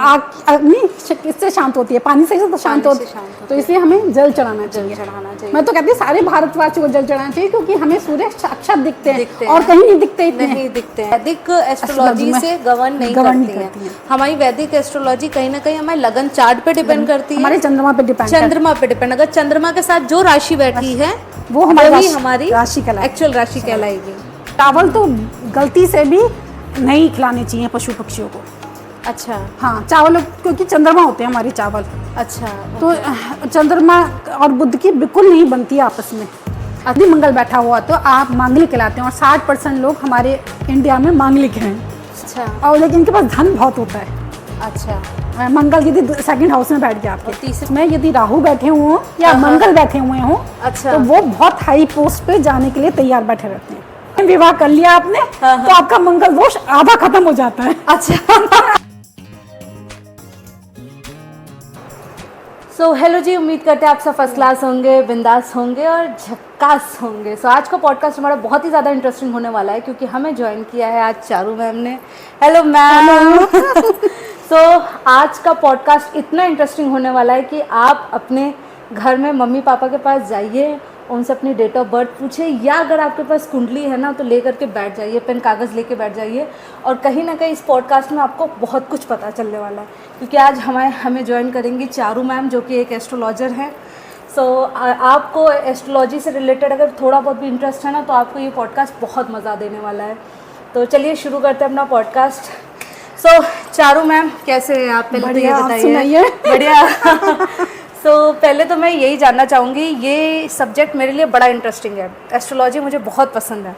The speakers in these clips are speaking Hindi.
आग अग्नि किससे शांत होती है, पानी से तो शांत होती है, तो इसलिए हमें जल चढ़ाना चाहिए। मैं तो कहती हूँ सारे भारतवासियों को जल चढ़ाना चाहिए, क्योंकि हमें सूर्य साक्षात दिखते हैं और कहीं नहीं दिखते, इतने नहीं दिखते हैं। वैदिक एस्ट्रोलॉजी से गवर्न नहीं करती है। हमारी वैदिक एस्ट्रोलॉजी कहीं ना कहीं हमारे लगन चार्ट पे डिपेंड करती है, हमारे चंद्रमा पे डिपेंड। अगर चंद्रमा के साथ जो राशि बैठी है वो हमारी राशि एक्चुअल राशि कहलाएगी। चावल तो गलती से भी नहीं खिलाने चाहिए पशु पक्षियों को। अच्छा, हाँ, चावल क्योंकि चंद्रमा होते हैं हमारे चावल। अच्छा, तो चंद्रमा और बुध की बिल्कुल नहीं बनती है आपस में। यदि मंगल बैठा हुआ तो आप मांगलिक कहलाते हैं, और 60% लोग हमारे इंडिया में मांगलिक हैं। अच्छा, और लेकिन इनके पास धन बहुत होता है। अच्छा, मंगल यदि सेकंड हाउस में बैठ गया आपके, तीसरे में यदि राहु बैठे हुए हों या मंगल बैठे हुए हों, अच्छा, तो वो बहुत हाई पोस्ट पे जाने के लिए तैयार बैठे रहते हैं। विवाह कर लिया आपने तो आपका मंगल दोष आधा खत्म हो जाता है। अच्छा। सो हेलो जी, उम्मीद करते हैं आप सब फर्स्ट क्लास होंगे, बिंदास होंगे और झक्कास होंगे। सो आज का पॉडकास्ट हमारा बहुत ही ज़्यादा इंटरेस्टिंग होने वाला है, क्योंकि हमें ज्वाइन किया है आज चारू मैम ने। Hello ma'am. सो आज का पॉडकास्ट इतना इंटरेस्टिंग होने वाला है कि आप अपने घर में मम्मी पापा के पास जाइए, उनसे अपनी डेट ऑफ बर्थ पूछिए, या अगर आपके पास कुंडली है ना तो ले करके बैठ जाइए, पेन कागज़ लेके बैठ जाइए। और कहीं ना कहीं इस पॉडकास्ट में आपको बहुत कुछ पता चलने वाला है, क्योंकि आज हमें ज्वाइन करेंगी चारू मैम, जो कि एक एस्ट्रोलॉजर हैं। सो आपको एस्ट्रोलॉजी से रिलेटेड अगर थोड़ा बहुत भी इंटरेस्ट है ना, तो आपको ये पॉडकास्ट बहुत मज़ा देने वाला है। तो चलिए शुरू करते हैं अपना पॉडकास्ट। सो चारू मैम, कैसे हैं आप? पहले तो ये बताइए। बढ़िया। सो पहले तो मैं यही जानना चाहूँगी, ये सब्जेक्ट मेरे लिए बड़ा इंटरेस्टिंग है, एस्ट्रोलॉजी मुझे बहुत पसंद है।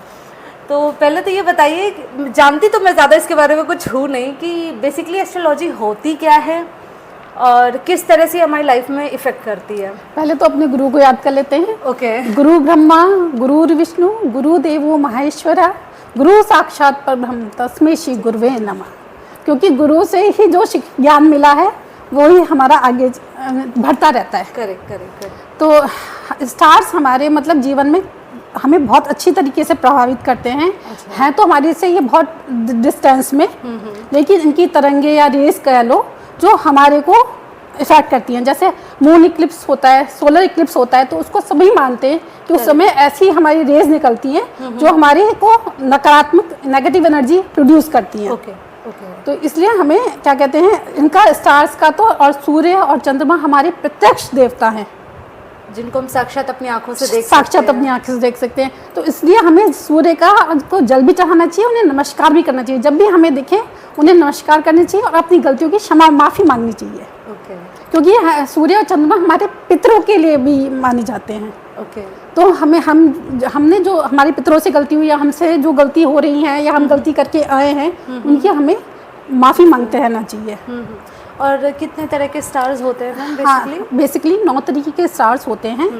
तो पहले तो ये बताइए, जानती तो मैं ज़्यादा इसके बारे में कुछ हूँ नहीं, कि बेसिकली एस्ट्रोलॉजी होती क्या है और किस तरह से हमारी लाइफ में इफ़ेक्ट करती है। पहले तो अपने गुरु को याद कर लेते हैं। ओके। गुरु ब्रह्मा गुरु विष्णु गुरु देवो महेश्वरा गुरु साक्षात परब्रह्म तस्मै श्री गुरुवे नमः। क्योंकि गुरु से ही जो ज्ञान मिला है वो ही हमारा आगे बढ़ता रहता है। करेक्ट। तो स्टार्स हमारे मतलब जीवन में हमें बहुत अच्छी तरीके से प्रभावित करते हैं। अच्छा। हैं तो हमारे से ये बहुत डिस्टेंस में, लेकिन इनकी तरंगे या रेस कह लो जो हमारे को इफेक्ट करती हैं। जैसे मून इक्लिप्स होता है, सोलर इक्लिप्स होता है, तो उसको सभी मानते हैं कि उस समय ऐसी हमारी रेज निकलती हैं जो हमारे को नकारात्मक नेगेटिव एनर्जी प्रोड्यूस करती हैं। तो इसलिए हमें क्या कहते हैं, इनका स्टार्स का तो, और सूर्य और चंद्रमा हमारे प्रत्यक्ष देवता हैं, जिनको हम साक्षात अपनी आंखों से अपनी आंखों से देख सकते हैं। तो इसलिए हमें सूर्य को जल भी चढ़ाना चाहिए, उन्हें नमस्कार भी करना चाहिए। जब भी हमें दिखे उन्हें नमस्कार करनी चाहिए और अपनी गलतियों की माफ़ी मांगनी चाहिए। क्योंकि सूर्य और चंद्रमा हमारे पितरों के लिए भी माने जाते हैं। तो हमने जो हमारे पितरों से गलती हुई या हमसे जो गलती हो रही है या हम गलती करके आए हैं, उनकी हमें माफ़ी मांगते रहना चाहिए। और कितने तरह के स्टार्स होते हैं मैम? बेसिकली 9 तरीके के स्टार्स होते हैं।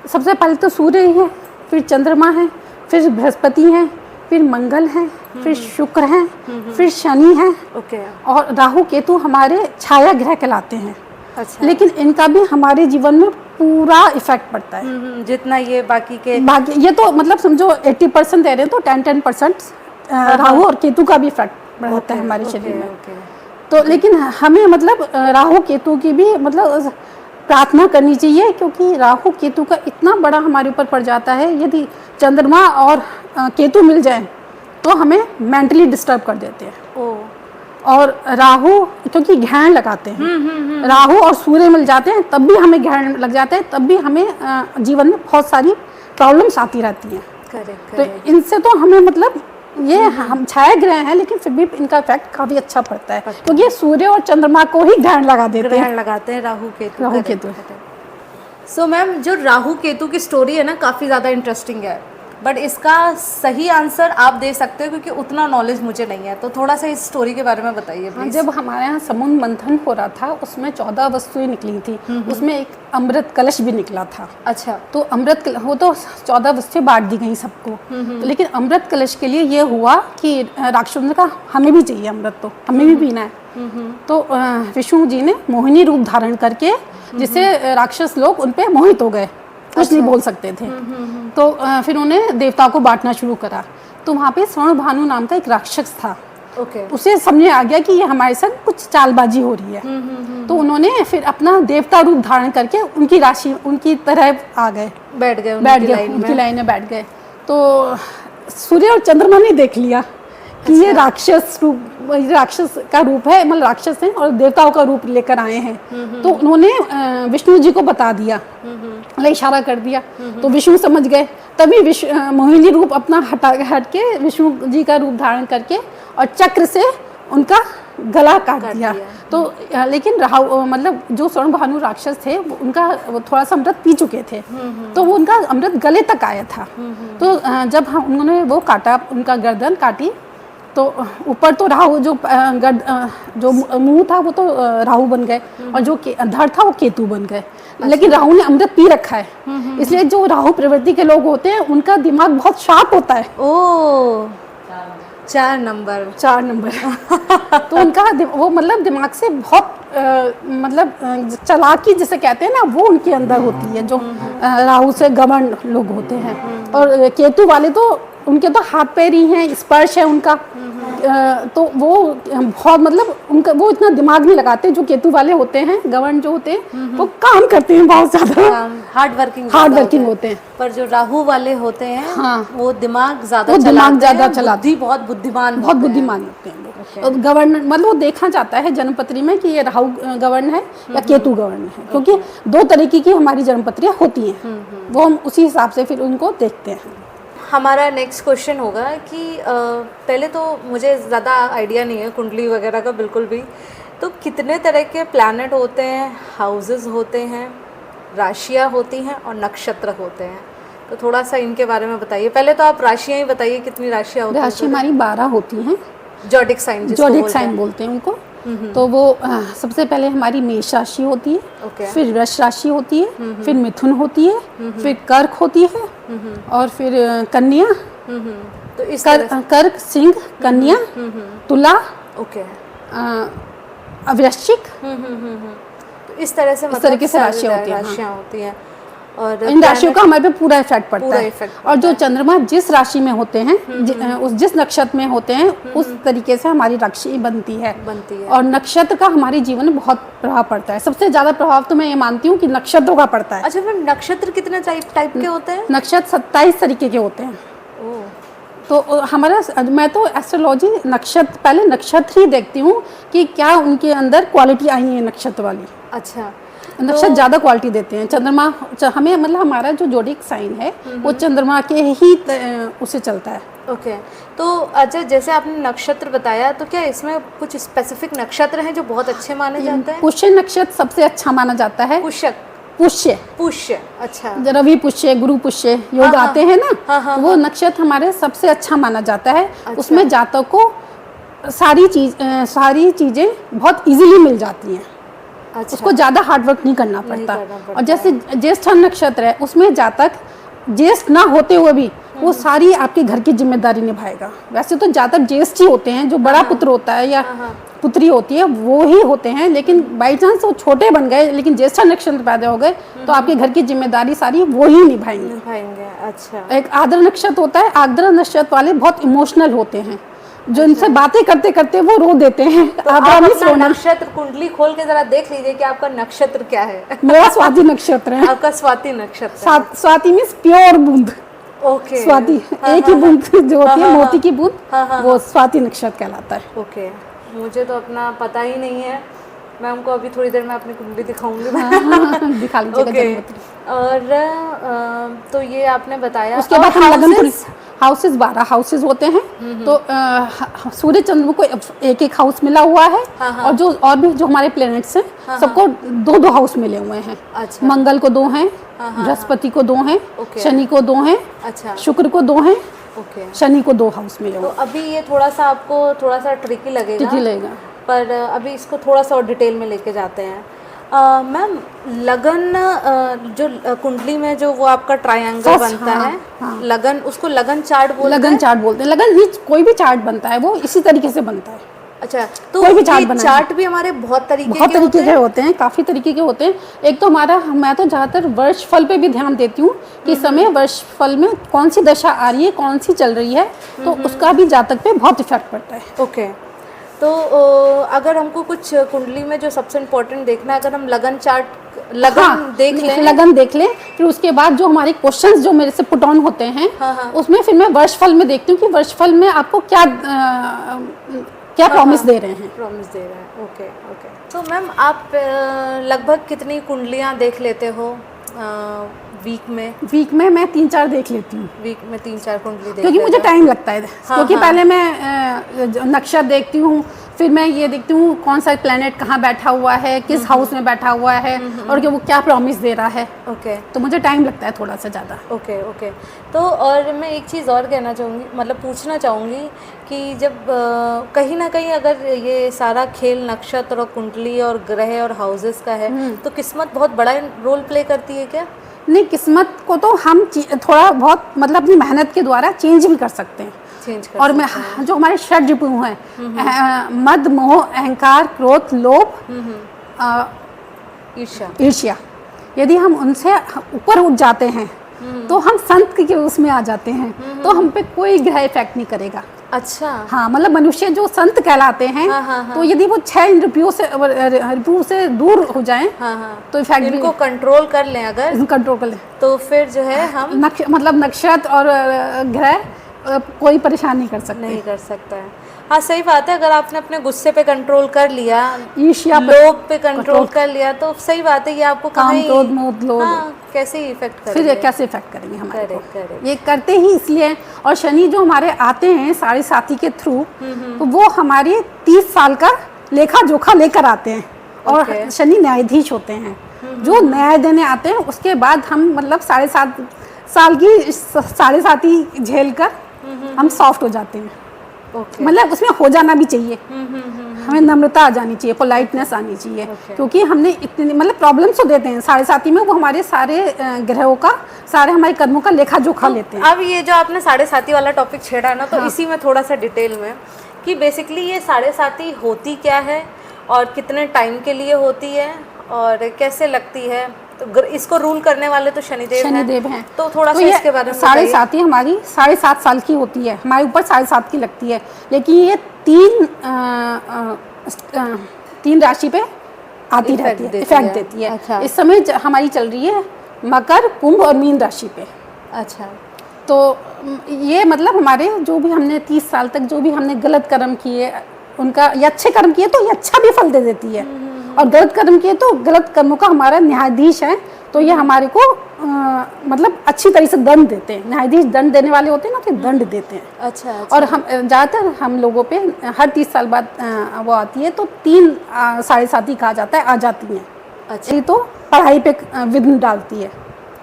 सबसे पहले तो सूर्य है, फिर चंद्रमा है, फिर बृहस्पति है, फिर मंगल है, फिर शुक्र है, फिर शनि है, और राहु केतु हमारे छाया ग्रह कहलाते हैं। अच्छा। लेकिन इनका भी हमारे जीवन में पूरा इफेक्ट पड़ता है। जितना ये बाकी ये तो मतलब समझो 80% दे रहे हैं, तो 10% राहु और केतु का भी इफेक्ट होता है हमारे शरीर में। तो लेकिन हमें मतलब राहु केतु की भी मतलब प्रार्थना करनी चाहिए, क्योंकि राहु केतु का इतना बड़ा हमारे ऊपर पड़ जाता है। यदि चंद्रमा और केतु मिल जाए तो हमें मेंटली डिस्टर्ब कर देते हैं। और राहु क्योंकि ग्रहण लगाते हैं, राहु और सूर्य मिल जाते हैं तब भी हमें ग्रहण लग जाते हैं, तब भी हमें जीवन में बहुत सारी प्रॉब्लम्स आती रहती हैं। तो इनसे तो हमें मतलब ये हम छाया ग्रह हैं, लेकिन फिर भी इनका इफेक्ट काफ़ी अच्छा पड़ता है, क्योंकि ये सूर्य और चंद्रमा को ही ग्रहण लगाते हैं राहु केतु। सो मैम, जो राहु केतु की स्टोरी है ना, काफ़ी ज़्यादा इंटरेस्टिंग है, बट इसका सही आंसर आप दे सकते हो, क्योंकि उतना नॉलेज मुझे नहीं है। तो थोड़ा सा इस स्टोरी के बारे में बताइए प्लीज। जब हमारे यहाँ समुद्र मंथन हो रहा था, उसमें 14 वस्तुएं निकली थी, उसमें एक अमृत कलश भी निकला था। अच्छा। तो वो तो 14 वस्तुएं बांट दी गई सबको। तो लेकिन अमृत कलश के लिए ये हुआ कि राक्षसों ने कहा हमें भी चाहिए अमृत, तो हमें भी पीना है। तो विष्णु जी ने मोहिनी रूप धारण करके, जिससे राक्षस लोग उन पे मोहित हो गए, कुछ नहीं बोल सकते थे। तो फिर उन्हें देवताओं को बांटना शुरू करा। तो वहाँ पे स्वर्ण भानु नाम का एक राक्षस था। ओके। उसे समझ में आ गया कि ये हमारे साथ कुछ चालबाजी हो रही है। तो उन्होंने फिर अपना देवता रूप धारण करके उनकी राशि उनकी तरह आ गए, बैठ गए उनकी लाइन में बैठ गए। तो सूर्य और चंद्रमा ने देख लिया कि ये राक्षस का रूप है, मतलब राक्षस हैं और देवताओं का रूप लेकर आए हैं। तो उन्होंने विष्णु जी को बता दिया, इशारा कर दिया। तो विष्णु समझ गए, तभी मोहिनी रूप अपना हट के विष्णु जी का रूप धारण करके और चक्र से उनका गला काट दिया। तो लेकिन मतलब जो स्वर्ण भानु राक्षस थे उनका वो थोड़ा सा अमृत पी चुके थे, तो वो उनका अमृत गले तक आया था। तो जब उन्होंने वो काटा, उनका गर्दन काटी, तो ऊपर तो राहु जो मुंह था वो तो राहु बन गए और जो धड़ था वो केतु बन गए। लेकिन राहु ने अमृत पी रखा है, इसलिए जो राहु प्रवृत्ति के लोग होते हैं उनका दिमाग बहुत शार्प होता है। ओ 4 नंबर तो उनका वो मतलब दिमाग से बहुत मतलब चालाकी जिसे कहते हैं ना, वो उनके अंदर होती है, जो राहु से गवर्न लोग होते हैं। और केतु वाले तो उनके तो हाथ पैर ही हैं, स्पर्श है उनका, तो वो बहुत मतलब उनका वो इतना दिमाग नहीं लगाते। जो केतु वाले होते हैं गवर्न जो होते हैं वो काम करते हैं बहुत ज्यादा, हार्ड वर्किंग होते हैं। पर जो राहु वाले होते हैं वो दिमाग ज्यादा चलाते, बहुत बुद्धिमान होते हैं। तो गवर्न मतलब वो देखा जाता है जन्मपत्री में कि ये राहु गवर्न है या केतु गवर्न है, क्योंकि 2 तरीके की हमारी जन्मपत्रियां होती हैं, वो हम उसी हिसाब से फिर उनको देखते हैं। हमारा नेक्स्ट क्वेश्चन होगा कि पहले तो मुझे ज़्यादा आइडिया नहीं है कुंडली वगैरह का बिल्कुल भी, तो कितने तरह के प्लैनेट होते हैं, हाउसेस होते हैं, राशियाँ होती हैं और नक्षत्र होते हैं, तो थोड़ा सा इनके बारे में बताइए। पहले तो आप राशियाँ ही बताइए, कितनी राशियाँ होती हैं? राशि हमारी 12 होती हैं, जॉडिक साइन बोलते हैं उनको। तो वो सबसे पहले हमारी मेष राशि होती है, फिर वृष राशि होती है, फिर मिथुन होती है, फिर कर्क होती है और फिर कन्या। तो इस कर्क, सिंह, कन्या, तुला, वृश्चिक। तो इस तरह से राशियाँ होती हैं और इन राशियों का हमारे पे पूरा इफेक्ट पड़ता है। और जो चंद्रमा जिस राशि में होते हैं, जिस नक्षत्र में होते हैं, उस तरीके से हमारी राशि बनती है। और नक्षत्र का हमारे जीवन में बहुत प्रभाव पड़ता है। सबसे ज्यादा प्रभाव तो मैं ये मानती हूँ कि नक्षत्रों का पड़ता है। अच्छा, फिर नक्षत्र कितने टाइप के होते हैं? नक्षत्र 27 तरीके के होते हैं। तो हमारा मैं तो एस्ट्रोलॉजी पहले नक्षत्र ही देखती हूँ कि क्या उनके अंदर क्वालिटी आई है नक्षत्र वाली। अच्छा, नक्षत्र ज़्यादा क्वालिटी देते हैं। चंद्रमा हमें मतलब हमारा जो जोडिक साइन है वो चंद्रमा के ही उसे चलता है। ओके, तो अच्छा जैसे आपने नक्षत्र बताया, तो क्या इसमें कुछ स्पेसिफिक नक्षत्र हैं जो बहुत अच्छे माने जाते हैं? पुष्य नक्षत्र सबसे अच्छा माना जाता है। पुष्य, अच्छा। रवि पुष्य, गुरु पुष्य योग आते हैं ना, वो नक्षत्र हमारे सबसे अच्छा माना जाता है। उसमें जातक को सारी चीज़ें बहुत इजीली मिल जाती हैं। अच्छा। उसको ज़्यादा हार्डवर्क नहीं करना पड़ता। और जैसे ज्येष्ठ नक्षत्र है, उसमें जातक ज्येष्ठ ना होते हुए भी वो सारी आपके घर की जिम्मेदारी निभाएगा। वैसे तो ज़्यादातर ज्येष्ठ ही होते हैं, जो बड़ा पुत्र होता है या पुत्री होती है वो ही होते हैं, लेकिन बाई चांस वो छोटे बन गए लेकिन ज्येष्ठ नक्षत्र पैदा हो गए तो आपके घर की जिम्मेदारी सारी वो ही निभाएंगे। अच्छा। एक आर्द्र नक्षत्र होता है, आर्द्र नक्षत्र वाले बहुत इमोशनल होते हैं, जो इनसे बातें करते करते वो रो देते हैं। तो आप अपना नक्षत्र कुंडली खोल के जरा देख लीजिए कि आपका नक्षत्र क्या है। मेरा स्वाति नक्षत्र है। आपका स्वाति नक्षत्र। स्वाति मीन्स प्योर बूंद। ओके। स्वाति एक ही बूंद जो होती है, मोती की बूंद, वो स्वाति नक्षत्र कहलाता है। ओके, मुझे तो अपना पता ही नहीं है। मैं हमको अभी थोड़ी देर में अपनी कुंडली दिखाऊंगी। दिखा लीजिएगा। और तो ये आपने बताया। उसके बाद हम लगन हाउसेस 12 हाउसेस होते हैं। तो सूर्य चंद्र को एक हाउस मिला हुआ है। और भी जो हमारे प्लैनेट्स हैं सबको 2 हाउस मिले हुए हैं। अच्छा। मंगल को 2 हैं, बृहस्पति को 2 हैं, शनि को 2 हैं, अच्छा, शुक्र को 2 हैं, शनि को 2 हाउस मिले हुए। तो अभी ये थोड़ा सा आपको थोड़ा सा ट्रिकी लगेगा, पर अभी इसको थोड़ा सा और डिटेल में लेके जाते हैं। मैम, लगन जो कुंडली में जो वो आपका ट्रायंगल बनता है, लगन, उसको लगन चार्ट बोलते हैं। लगन ही कोई भी चार्ट बनता है वो इसी तरीके से बनता है। अच्छा, तो कोई भी चार्ट भी हमारे बहुत तरीके के होते हैं, काफ़ी तरीके के होते हैं। एक तो मैं तो ज़्यादातर वर्ष फल पे भी ध्यान देती हूँ कि समय वर्ष फल में कौन सी दशा आ रही है, कौन सी चल रही है, तो उसका भी जातक पे बहुत इफेक्ट पड़ता है। ओके। तो अगर हमको कुछ कुंडली में जो सबसे इम्पोर्टेंट देखना है, अगर हम लगन चार्ट देख लें, लगन देख लें, फिर उसके बाद जो हमारे क्वेश्चंस जो मेरे से पुट ऑन होते हैं, उसमें फिर मैं वर्षफल में देखती हूँ कि वर्षफल में आपको क्या प्रॉमिस दे रहे हैं। प्रॉमिस दे रहे हैं, ओके ओके। तो मैम आप लगभग कितनी कुंडलियाँ देख लेते हो वीक में? वीक में मैं 3-4 देख लेती हूँ। वीक में 3-4 कुंडली देख क्योंकि मुझे टाइम लगता है, क्योंकि पहले मैं नक्शा देखती हूँ, फिर मैं ये देखती हूँ कौन सा प्लैनेट कहाँ बैठा हुआ है, किस हाउस में बैठा हुआ है, और कि वो क्या प्रॉमिस दे रहा है। ओके। तो मुझे टाइम लगता है थोड़ा सा ज़्यादा। Okay okay. तो और मैं एक चीज़ और कहना चाहूँगी, मतलब पूछना चाहूँगी कि जब कहीं ना कहीं अगर ये सारा खेल नक्षत्र और कुंडली और ग्रह और हाउसेस का है, तो किस्मत बहुत बड़ा रोल प्ले करती है क्या? नहीं, किस्मत को तो हम थोड़ा बहुत मतलब अपनी मेहनत के द्वारा चेंज भी कर सकते हैं। और मैं जो हमारे षड रिपु हैं, मद, मोह, अहंकार, क्रोध, लोभ, ईर्ष्या, यदि हम उनसे ऊपर उठ जाते हैं तो हम संत के उसमें आ जाते हैं, तो हम पे कोई ग्रह इफेक्ट नहीं करेगा। अच्छा। हाँ, मतलब मनुष्य जो संत कहलाते हैं, तो यदि वो 6 रिपुओं से दूर हो जाएं, तो इफेक्ट इनको कंट्रोल कर लें, अगर कंट्रोल कर लें, तो फिर जो है हम मतलब नक्षत्र और ग्रह कोई परेशान नहीं कर सकते। नहीं कर सकता है। हाँ सही बात है, अगर आपने अपने गुस्से पे कंट्रोल कर लिया, ईर्ष्या, लोभ पे कंट्रोल कर लिया, तो सही बात है, ये आपको काम, क्रोध, मोह, लोभ कैसे इफेक्ट करेंगे, फिर कैसे इफेक्ट करेंगे हमारे को। ये करते ही इसलिए, और शनि जो हमारे आते हैं 7.5 के थ्रू, तो वो हमारे 30 साल का लेखा जोखा लेकर आते हैं, और शनि न्यायाधीश होते हैं, जो न्याय देने आते हैं। उसके बाद हम मतलब 7.5 साल की 7.5 झेल कर हम सॉफ्ट हो जाते हैं। मतलब उसमें हो जाना भी चाहिए, हमें नम्रता आ जानी चाहिए, पोलाइटनेस आनी चाहिए, क्योंकि हमने इतनी मतलब प्रॉब्लम्स तो देते हैं 7.5 में, वो हमारे सारे ग्रहों का, सारे हमारे कर्मों का लेखा जोखा लेते हैं। अब ये जो आपने 7.5 वाला टॉपिक छेड़ा ना, तो इसी में थोड़ा सा डिटेल में कि बेसिकली ये 7.5 होती क्या है और कितने टाइम के लिए होती है और कैसे लगती है। तो इसको रूल करने वाले तो शनिदेव हैं। तो थोड़ा सा इसके बारे में 7.5 हमारी 7.5 साल की होती है, हमारे ऊपर 7.5 की लगती है, लेकिन ये 3 राशि पे आती रहती है, इफेक्ट देती है। अच्छा। इस समय हमारी चल रही है मकर, कुंभ और मीन राशि पे। अच्छा। तो ये मतलब हमारे जो भी हमने 30 साल तक जो भी हमने गलत कर्म किए, उनका या अच्छे कर्म किए तो ये अच्छा भी फल दे देती है, और गलत कर्म किए तो गलत कर्मों का हमारा न्यायाधीश है, तो ये हमारे को मतलब अच्छी तरीके से दंड देते हैं। न्यायाधीश दंड देने वाले होते हैं ना, तो दंड देते हैं। अच्छा। और हम ज़्यादातर हम लोगों पे हर 30 साल बाद वो आती है, तो 3 7.5 कहा जाता है, आ जाती हैं। अच्छा। तो पढ़ाई पे विघ्न डालती है।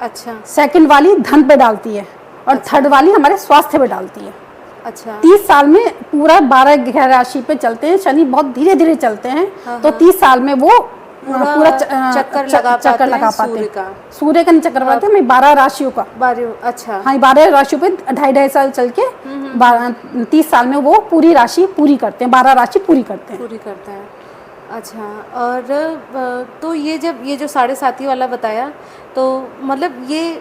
अच्छा। सेकंड वाली धन पे डालती है, और थर्ड वाली हमारे स्वास्थ्य पे डालती है। अच्छा। 30 साल में पूरा 12 ग्रह राशि पे चलते हैं, शनि बहुत धीरे धीरे चलते हैं, तो 30 साल में वो पूरा चक्कर लगा पाते हैं। सूर्य का चक्कर पाते हैं 12 राशियों का। अच्छा। हाँ, 12 राशियों पे 2.5 साल चल के 30 साल में वो पूरी राशि पूरी करते हैं, 12 राशि पूरी करते हैं। अच्छा। और तो ये जब ये जो 7.5 वाला बताया, तो मतलब ये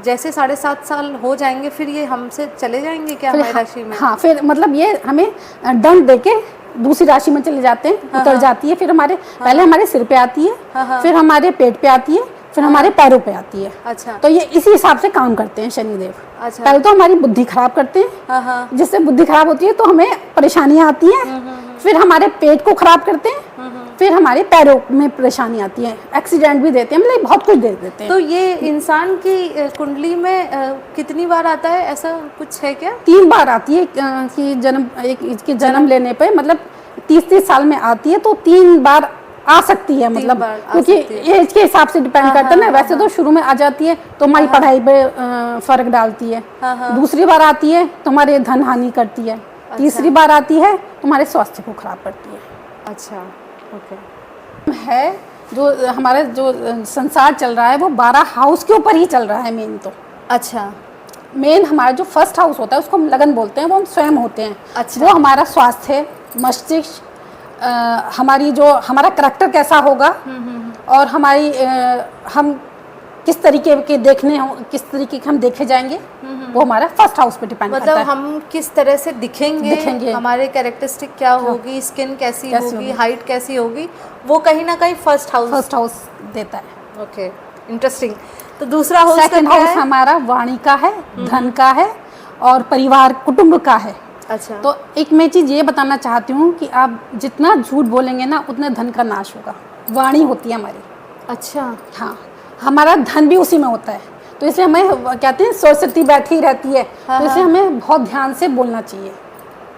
जैसे 7.5 साल हो जाएंगे, फिर ये हमसे चले जाएंगे क्या हमारी राशि में? हाँ, फिर मतलब ये हमें दंड देके दूसरी राशि में चले जाते हैं, उतर जाती है। फिर हमारे पहले हमारे सिर पे आती है, फिर हमारे पेट पे आती है, फिर हमारे पैरों पे आती है। अच्छा। तो ये इसी हिसाब से काम करते हैं शनिदेव। अच्छा। पहले तो हमारी बुद्धि खराब करते हैं, जिससे बुद्धि खराब होती है तो हमें परेशानियां आती हैं, फिर हमारे पेट को खराब करते हैं, फिर हमारे पैरों में परेशानी आती है, एक्सीडेंट भी देते हैं, मतलब बहुत कुछ दे देते हैं। तो ये इंसान की कुंडली में कितनी बार आता है, ऐसा कुछ है क्या? 3 बार आती है कि इसके जन्म लेने पे, मतलब 30 साल में आती है, तो 3 बार आ सकती है, मतलब क्योंकि एज के हिसाब से डिपेंड करता है ना। वैसे तो शुरू में आ जाती है तो हमारी पढ़ाई पे फर्क डालती है, दूसरी बार आती है तो हमारे धन हानि करती है, तीसरी बार आती है तो हमारे स्वास्थ्य को खराब करती है। अच्छा। ओके। है जो हमारा जो संसार चल रहा है वो 12 हाउस के ऊपर ही चल रहा है मेन तो। अच्छा। मेन हमारा जो फर्स्ट हाउस होता है उसको हम लगन बोलते हैं, वो हम स्वयं होते हैं। अच्छा। वो हमारा स्वास्थ्य, मस्तिष्क, हमारी जो हमारा करैक्टर कैसा होगा, और हमारी हम किस तरीके के किस तरीके के हम देखे जाएंगे, वो हमारा फर्स्ट हाउस पे डिपेंड करता मतलब है। हम किस तरह से दिखेंगे, हमारे कैरेक्टरिस्टिक क्या होगी, स्किन कैसी होगी, हाइट कैसी होगी, वो कहीं ना कहीं फर्स्ट हाउस देता है। Okay, interesting. तो दूसरा हाउस सेकंड हाउस हमारा वाणी का है, धन का है और परिवार कुटुंब का है। अच्छा, तो एक मैं चीज़ ये बताना चाहती हूँ कि आप जितना झूठ बोलेंगे ना उतने धन का नाश होगा। वाणी होती है हमारी। अच्छा, हाँ, हमारा धन भी उसी में होता है, तो इसलिए हमें कहते हैं सरस्वती बैठी रहती है, तो इसलिए हमें बहुत ध्यान से बोलना चाहिए।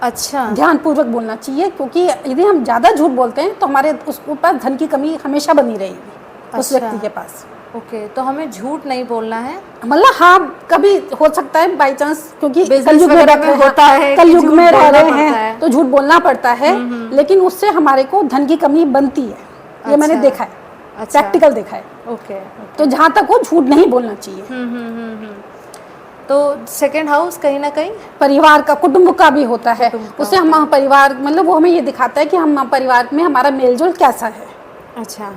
अच्छा, ध्यान पूर्वक बोलना चाहिए, क्योंकि यदि हम ज़्यादा झूठ बोलते हैं तो हमारे उसके पास धन की कमी हमेशा बनी रहेगी उस व्यक्ति के पास। ओके, तो हमें झूठ नहीं बोलना है। मतलब हाँ, कभी हो सकता है बाई चांस, क्योंकि Business कलयुग में वगैरह में होता है कि कलयुग झूठ में रह बोलना रहे पड़ता है। हैं तो झूठ बोलना पड़ता है, लेकिन उससे हमारे को धन की कमी बनती है। ये मैंने देखा है, प्रैक्टिकल देखा है। ओके, तो जहाँ तक हो झूठ नहीं बोलना चाहिए। तो सेकंड हाउस कहीं ना कहीं परिवार का, कुटुंब का भी होता है। कुटुंब का उससे हम परिवार, मतलब वो हमें ये दिखाता है कि हम परिवार में हमारा मेलजोल कैसा है। अच्छा,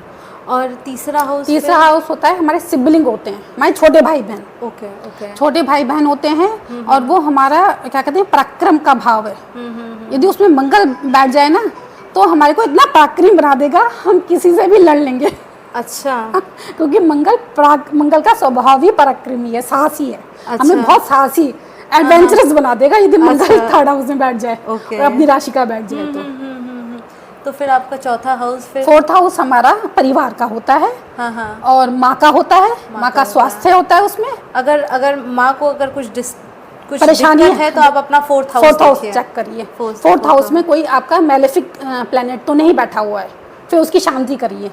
और तीसरा हाउस होता है हमारे सिबलिंग होते हैं, हमारे छोटे भाई बहन। ओके, ओके, छोटे भाई बहन होते हैं और वो हमारा क्या कहते हैं, पराक्रम का भाव है। यदि उसमें मंगल बैठ जाए ना तो हमारे को इतना पराक्रम बना देगा, हम किसी से भी लड़ लेंगे। अच्छा, क्योंकि मंगल का स्वभाव ही पराक्रमी है, साहसी है। हमें बहुत साहसी, एडवेंचरस बना देगा यदि मंगल थर्ड हाउस में बैठ जाए और अपनी राशि का बैठ जाए। तो फिर आपका चौथा हाउस, फिर फोर्थ हाउस हमारा परिवार का होता है। हाँ, हाँ, और माँ का होता है, माँ का स्वास्थ्य होता है उसमें। अगर माँ को अगर कुछ परेशानी है तो आप अपना फोर्थ हाउस चेक करिए। फोर्थ हाउस में कोई आपका मैलेफिक प्लेनेट तो नहीं बैठा हुआ है, फिर उसकी शांति करिए।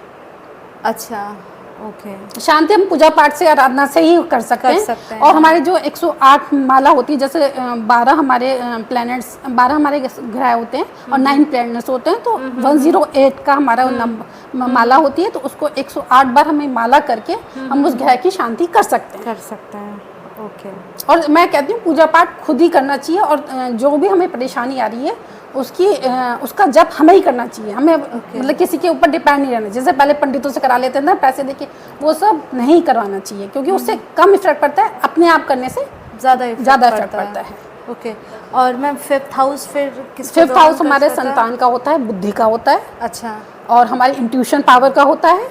अच्छा, ओके, शांति हम पूजा पाठ से, आराधना से ही कर सकते हैं। और हमारे जो 108 माला होती है, जैसे 12 हमारे प्लैनेट्स, 12 हमारे ग्रह होते हैं और 9 प्लैनेट्स होते हैं, तो 108 का हमारा माला होती है, तो उसको 108 बार हमें माला करके हम उस ग्रह की शांति कर सकते हैं। ओके। और मैं कहती हूँ पूजा पाठ खुद ही करना चाहिए, और जो भी हमें परेशानी आ रही है उसका जप हमें ही करना चाहिए। हमें मतलब किसी के ऊपर डिपेंड नहीं रहना। जैसे पहले पंडितों से करा लेते हैं ना, पैसे देके, वो सब नहीं करवाना चाहिए, क्योंकि उससे कम इफेक्ट पड़ता है, अपने आप करने से ज़्यादा इफेक्ट पड़ता है। ओके, और मैम फिफ्थ हाउस फिर फिफ्थ हाउस हमारे संतान का होता है, बुद्धि का होता है। अच्छा, और हमारी इंट्यूशन पावर का होता है,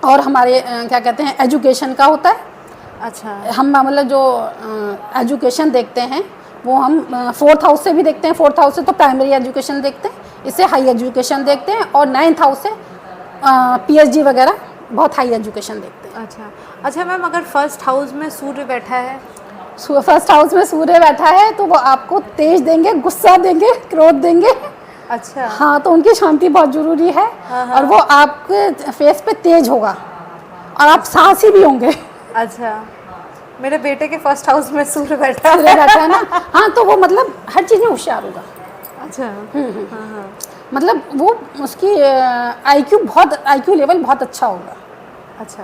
और हमारे क्या कहते हैं, एजुकेशन का होता है। अच्छा, हम मतलब जो एजुकेशन देखते हैं वो हम फोर्थ हाउस से भी देखते हैं। फोर्थ हाउस से तो प्राइमरी एजुकेशन देखते हैं, इससे हाई एजुकेशन देखते हैं, और 9th हाउस से PhD वगैरह बहुत हाई एजुकेशन देखते हैं। अच्छा मैम, अगर फर्स्ट हाउस में सूर्य बैठा है, फर्स्ट हाउस में सूर्य बैठा है तो वो आपको तेज देंगे, गुस्सा देंगे, क्रोध देंगे। अच्छा, हाँ, तो उनकी शांति बहुत जरूरी है। और वो आपके फेस पे तेज होगा और आप साहसी भी होंगे। अच्छा, मेरे बेटे के फर्स्ट हाउस में सूर्य बैठा है ना। हाँ, तो वो मतलब हर चीज़ में होशियार होगा। अच्छा, हाँ, मतलब वो उसकी IQ लेवल बहुत अच्छा होगा। अच्छा,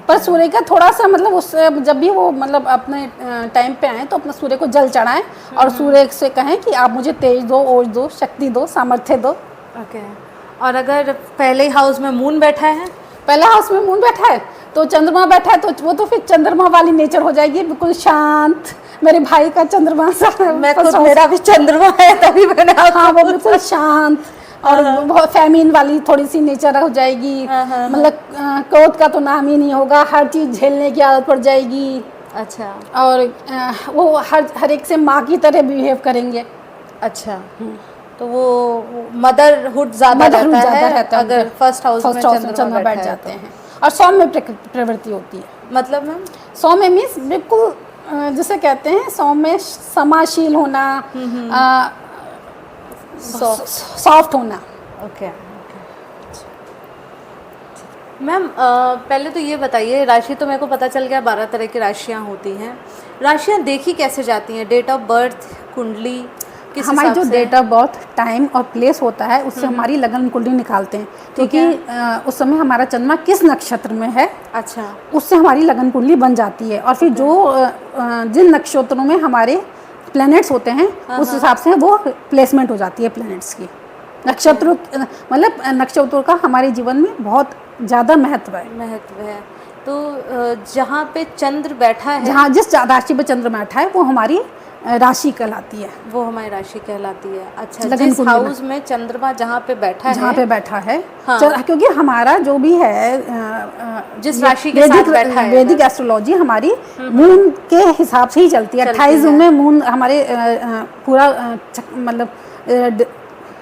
पर सूर्य का थोड़ा सा मतलब उससे जब भी वो मतलब अपने टाइम पे आए तो अपना सूर्य को जल चढ़ाएं और सूर्य से कहें कि आप मुझे तेज दो, ओज दो, शक्ति दो, सामर्थ्य दो। ओके। और अगर पहले हाउस में मून बैठा है, पहला हाउस में मून बैठा है तो चंद्रमा बैठा है, तो वो तो फिर चंद्रमा वाली नेचर हो जाएगी, बिल्कुल शांत। मेरे भाई का चंद्रमा सा, मेरा भी चंद्रमा है, तभी मैंने हाँ, वो बिल्कुल शांत और बहुत फेमिन वाली थोड़ी सी नेचर हो जाएगी। मतलब क्रोध का तो नाम ही नहीं होगा, हर चीज़ झेलने की आदत पड़ जाएगी। अच्छा, और वो हर एक से माँ की तरह बिहेव करेंगे। अच्छा, तो वो मदरहुड ज़्यादा रहता है अगर फर्स्ट हाउस में चंद्रमा बैठ जाते हैं। और सौम्य प्रवृत्ति होती है। मतलब मैम सौम्य मीन्स बिल्कुल जिसे कहते हैं सौम्य, समाशील होना, सॉफ्ट होना। ओके मैम, पहले तो ये बताइए, राशि तो मेरे को पता चल गया 12 तरह की राशियाँ होती हैं। राशियाँ देखी कैसे जाती हैं? डेट ऑफ बर्थ, कुंडली, हमारी जो डेट ऑफ बर्थ, टाइम और प्लेस होता है उससे हमारी लगन कुंडली निकालते हैं, क्योंकि उस समय हमारा चंद्रमा किस नक्षत्र में है, अच्छा, उससे हमारी लगन कुंडली बन जाती है। और फिर जो जिन नक्षत्रों में हमारे प्लैनेट्स होते हैं उस हिसाब से वो प्लेसमेंट हो जाती है प्लैनेट्स की। नक्षत्रों मतलब नक्षत्रों का हमारे जीवन में बहुत ज़्यादा महत्व है। जहाँ पे चंद्र बैठा है, जहाँ जिस राशि पे चंद्र बैठा है वो हमारी राशि कहलाती है, वो हमारी राशि कहलाती है। अच्छा, लगन जिस कुंडली में। हाउस में चंद्रमा जहाँ पे बैठा जहाँ है, पे बैठा है, हाँ। क्योंकि हमारा जो भी है जिस राशि के साथ बैठा है, वैदिक एस्ट्रोलॉजी हमारी मून के हिसाब से ही चलती है। 28 जून में मून हमारे पूरा मतलब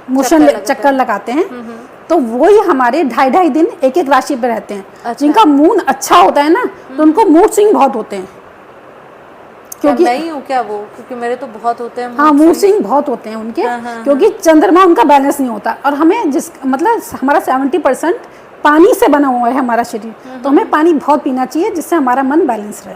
मोशन चक्कर लगाते हैं, तो वही हमारे 2.5 दिन एक एक राशि पे रहते हैं। अच्छा। जिनका मून अच्छा होता है ना तो उनको मूड स्विंग बहुत होते हैं, क्योंकि मैं ही हूँ क्या वो, क्योंकि मेरे तो बहुत होते हैं। हाँ, मूड स्विंग बहुत होते हैं उनके, क्योंकि चंद्रमा उनका बैलेंस नहीं होता। और हमें जिस मतलब हमारा 70% पानी से बना हुआ है हमारा शरीर, तो हमें पानी बहुत पीना चाहिए जिससे हमारा मन बैलेंस रहे।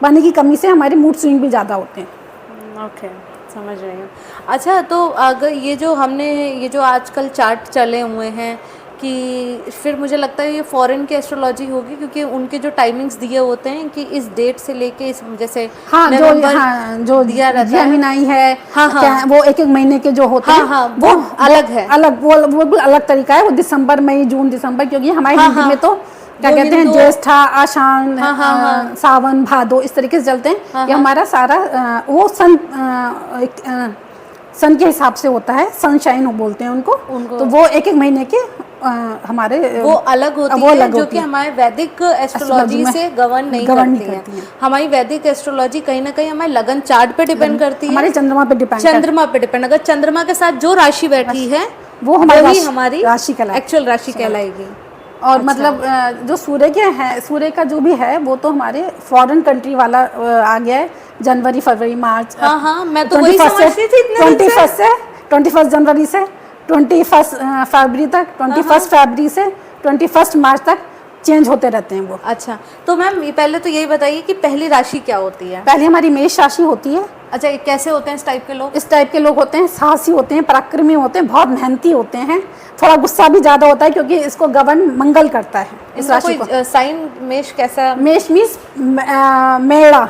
पानी की कमी से हमारे मूड स्विंग भी ज़्यादा होते हैं। ओके, समझ रही हूँ। अच्छा, तो अगर ये जो आजकल चार्ट चले हुए हैं, कि फिर मुझे लगता है ये फॉरेन की एस्ट्रोलॉजी होगी, क्योंकि उनके जो टाइमिंग्स दिए होते हैं कि इस डेट से लेके इस, जैसे हाँ, जो दिया रहता है, जेमिनाई है, हाँ, क्या वो एक एक महीने के जो होते हैं, हाँ, वो अलग है, अलग, वो बिल्कुल अलग तरीका है। वो दिसंबर, मई, जून, दिसंबर, क्योंकि हमारे हिंदी में तो क्या कहते हैं, ज्येष्ठा, आषाढ़, सावन, भादो, इस तरीके से चलते हैं। ये हमारा सारा वो सन के हिसाब से होता है, सनशाइन बोलते हैं उनको। तो वो एक एक महीने के हमारे वो अलग होती है, जो कि हमारे वैदिक एस्ट्रोलॉजी से गवर्न नहीं करती है। हमारी वैदिक एस्ट्रोलॉजी कहीं ना कहीं हमारे लगन चार्ट पे डिपेंड करती है, हमारे चंद्रमा पे डिपेंड। अगर चंद्रमा के साथ जो राशि बैठी है वो हमारी राशि एक्चुअल राशि कहलाएगी। और अच्छा। मतलब जो सूर्य का जो भी है वो तो हमारे फॉरेन कंट्री वाला आ गया है, जनवरी, फरवरी, मार्च। हाँ, मैं तो वही समझती थी इतने दिन से। 21 जनवरी से 21 फरवरी तक, 21 फरवरी से 21 मार्च तक चेंज होते रहते हैं वो। अच्छा, तो मैम पहले तो यही बताइए कि पहली राशि क्या होती है? पहली हमारी मेष राशि होती है। अच्छा, कैसे होते हैं इस टाइप के लोग? इस टाइप के लोग होते हैं, साहसी होते हैं, पराक्रमी होते हैं, बहुत मेहनती होते हैं, थोड़ा गुस्सा भी ज़्यादा होता है क्योंकि इसको गवर्न मंगल करता है इस राशि को। साइन मेष कैसा? मेष मीन्स मेड़ा।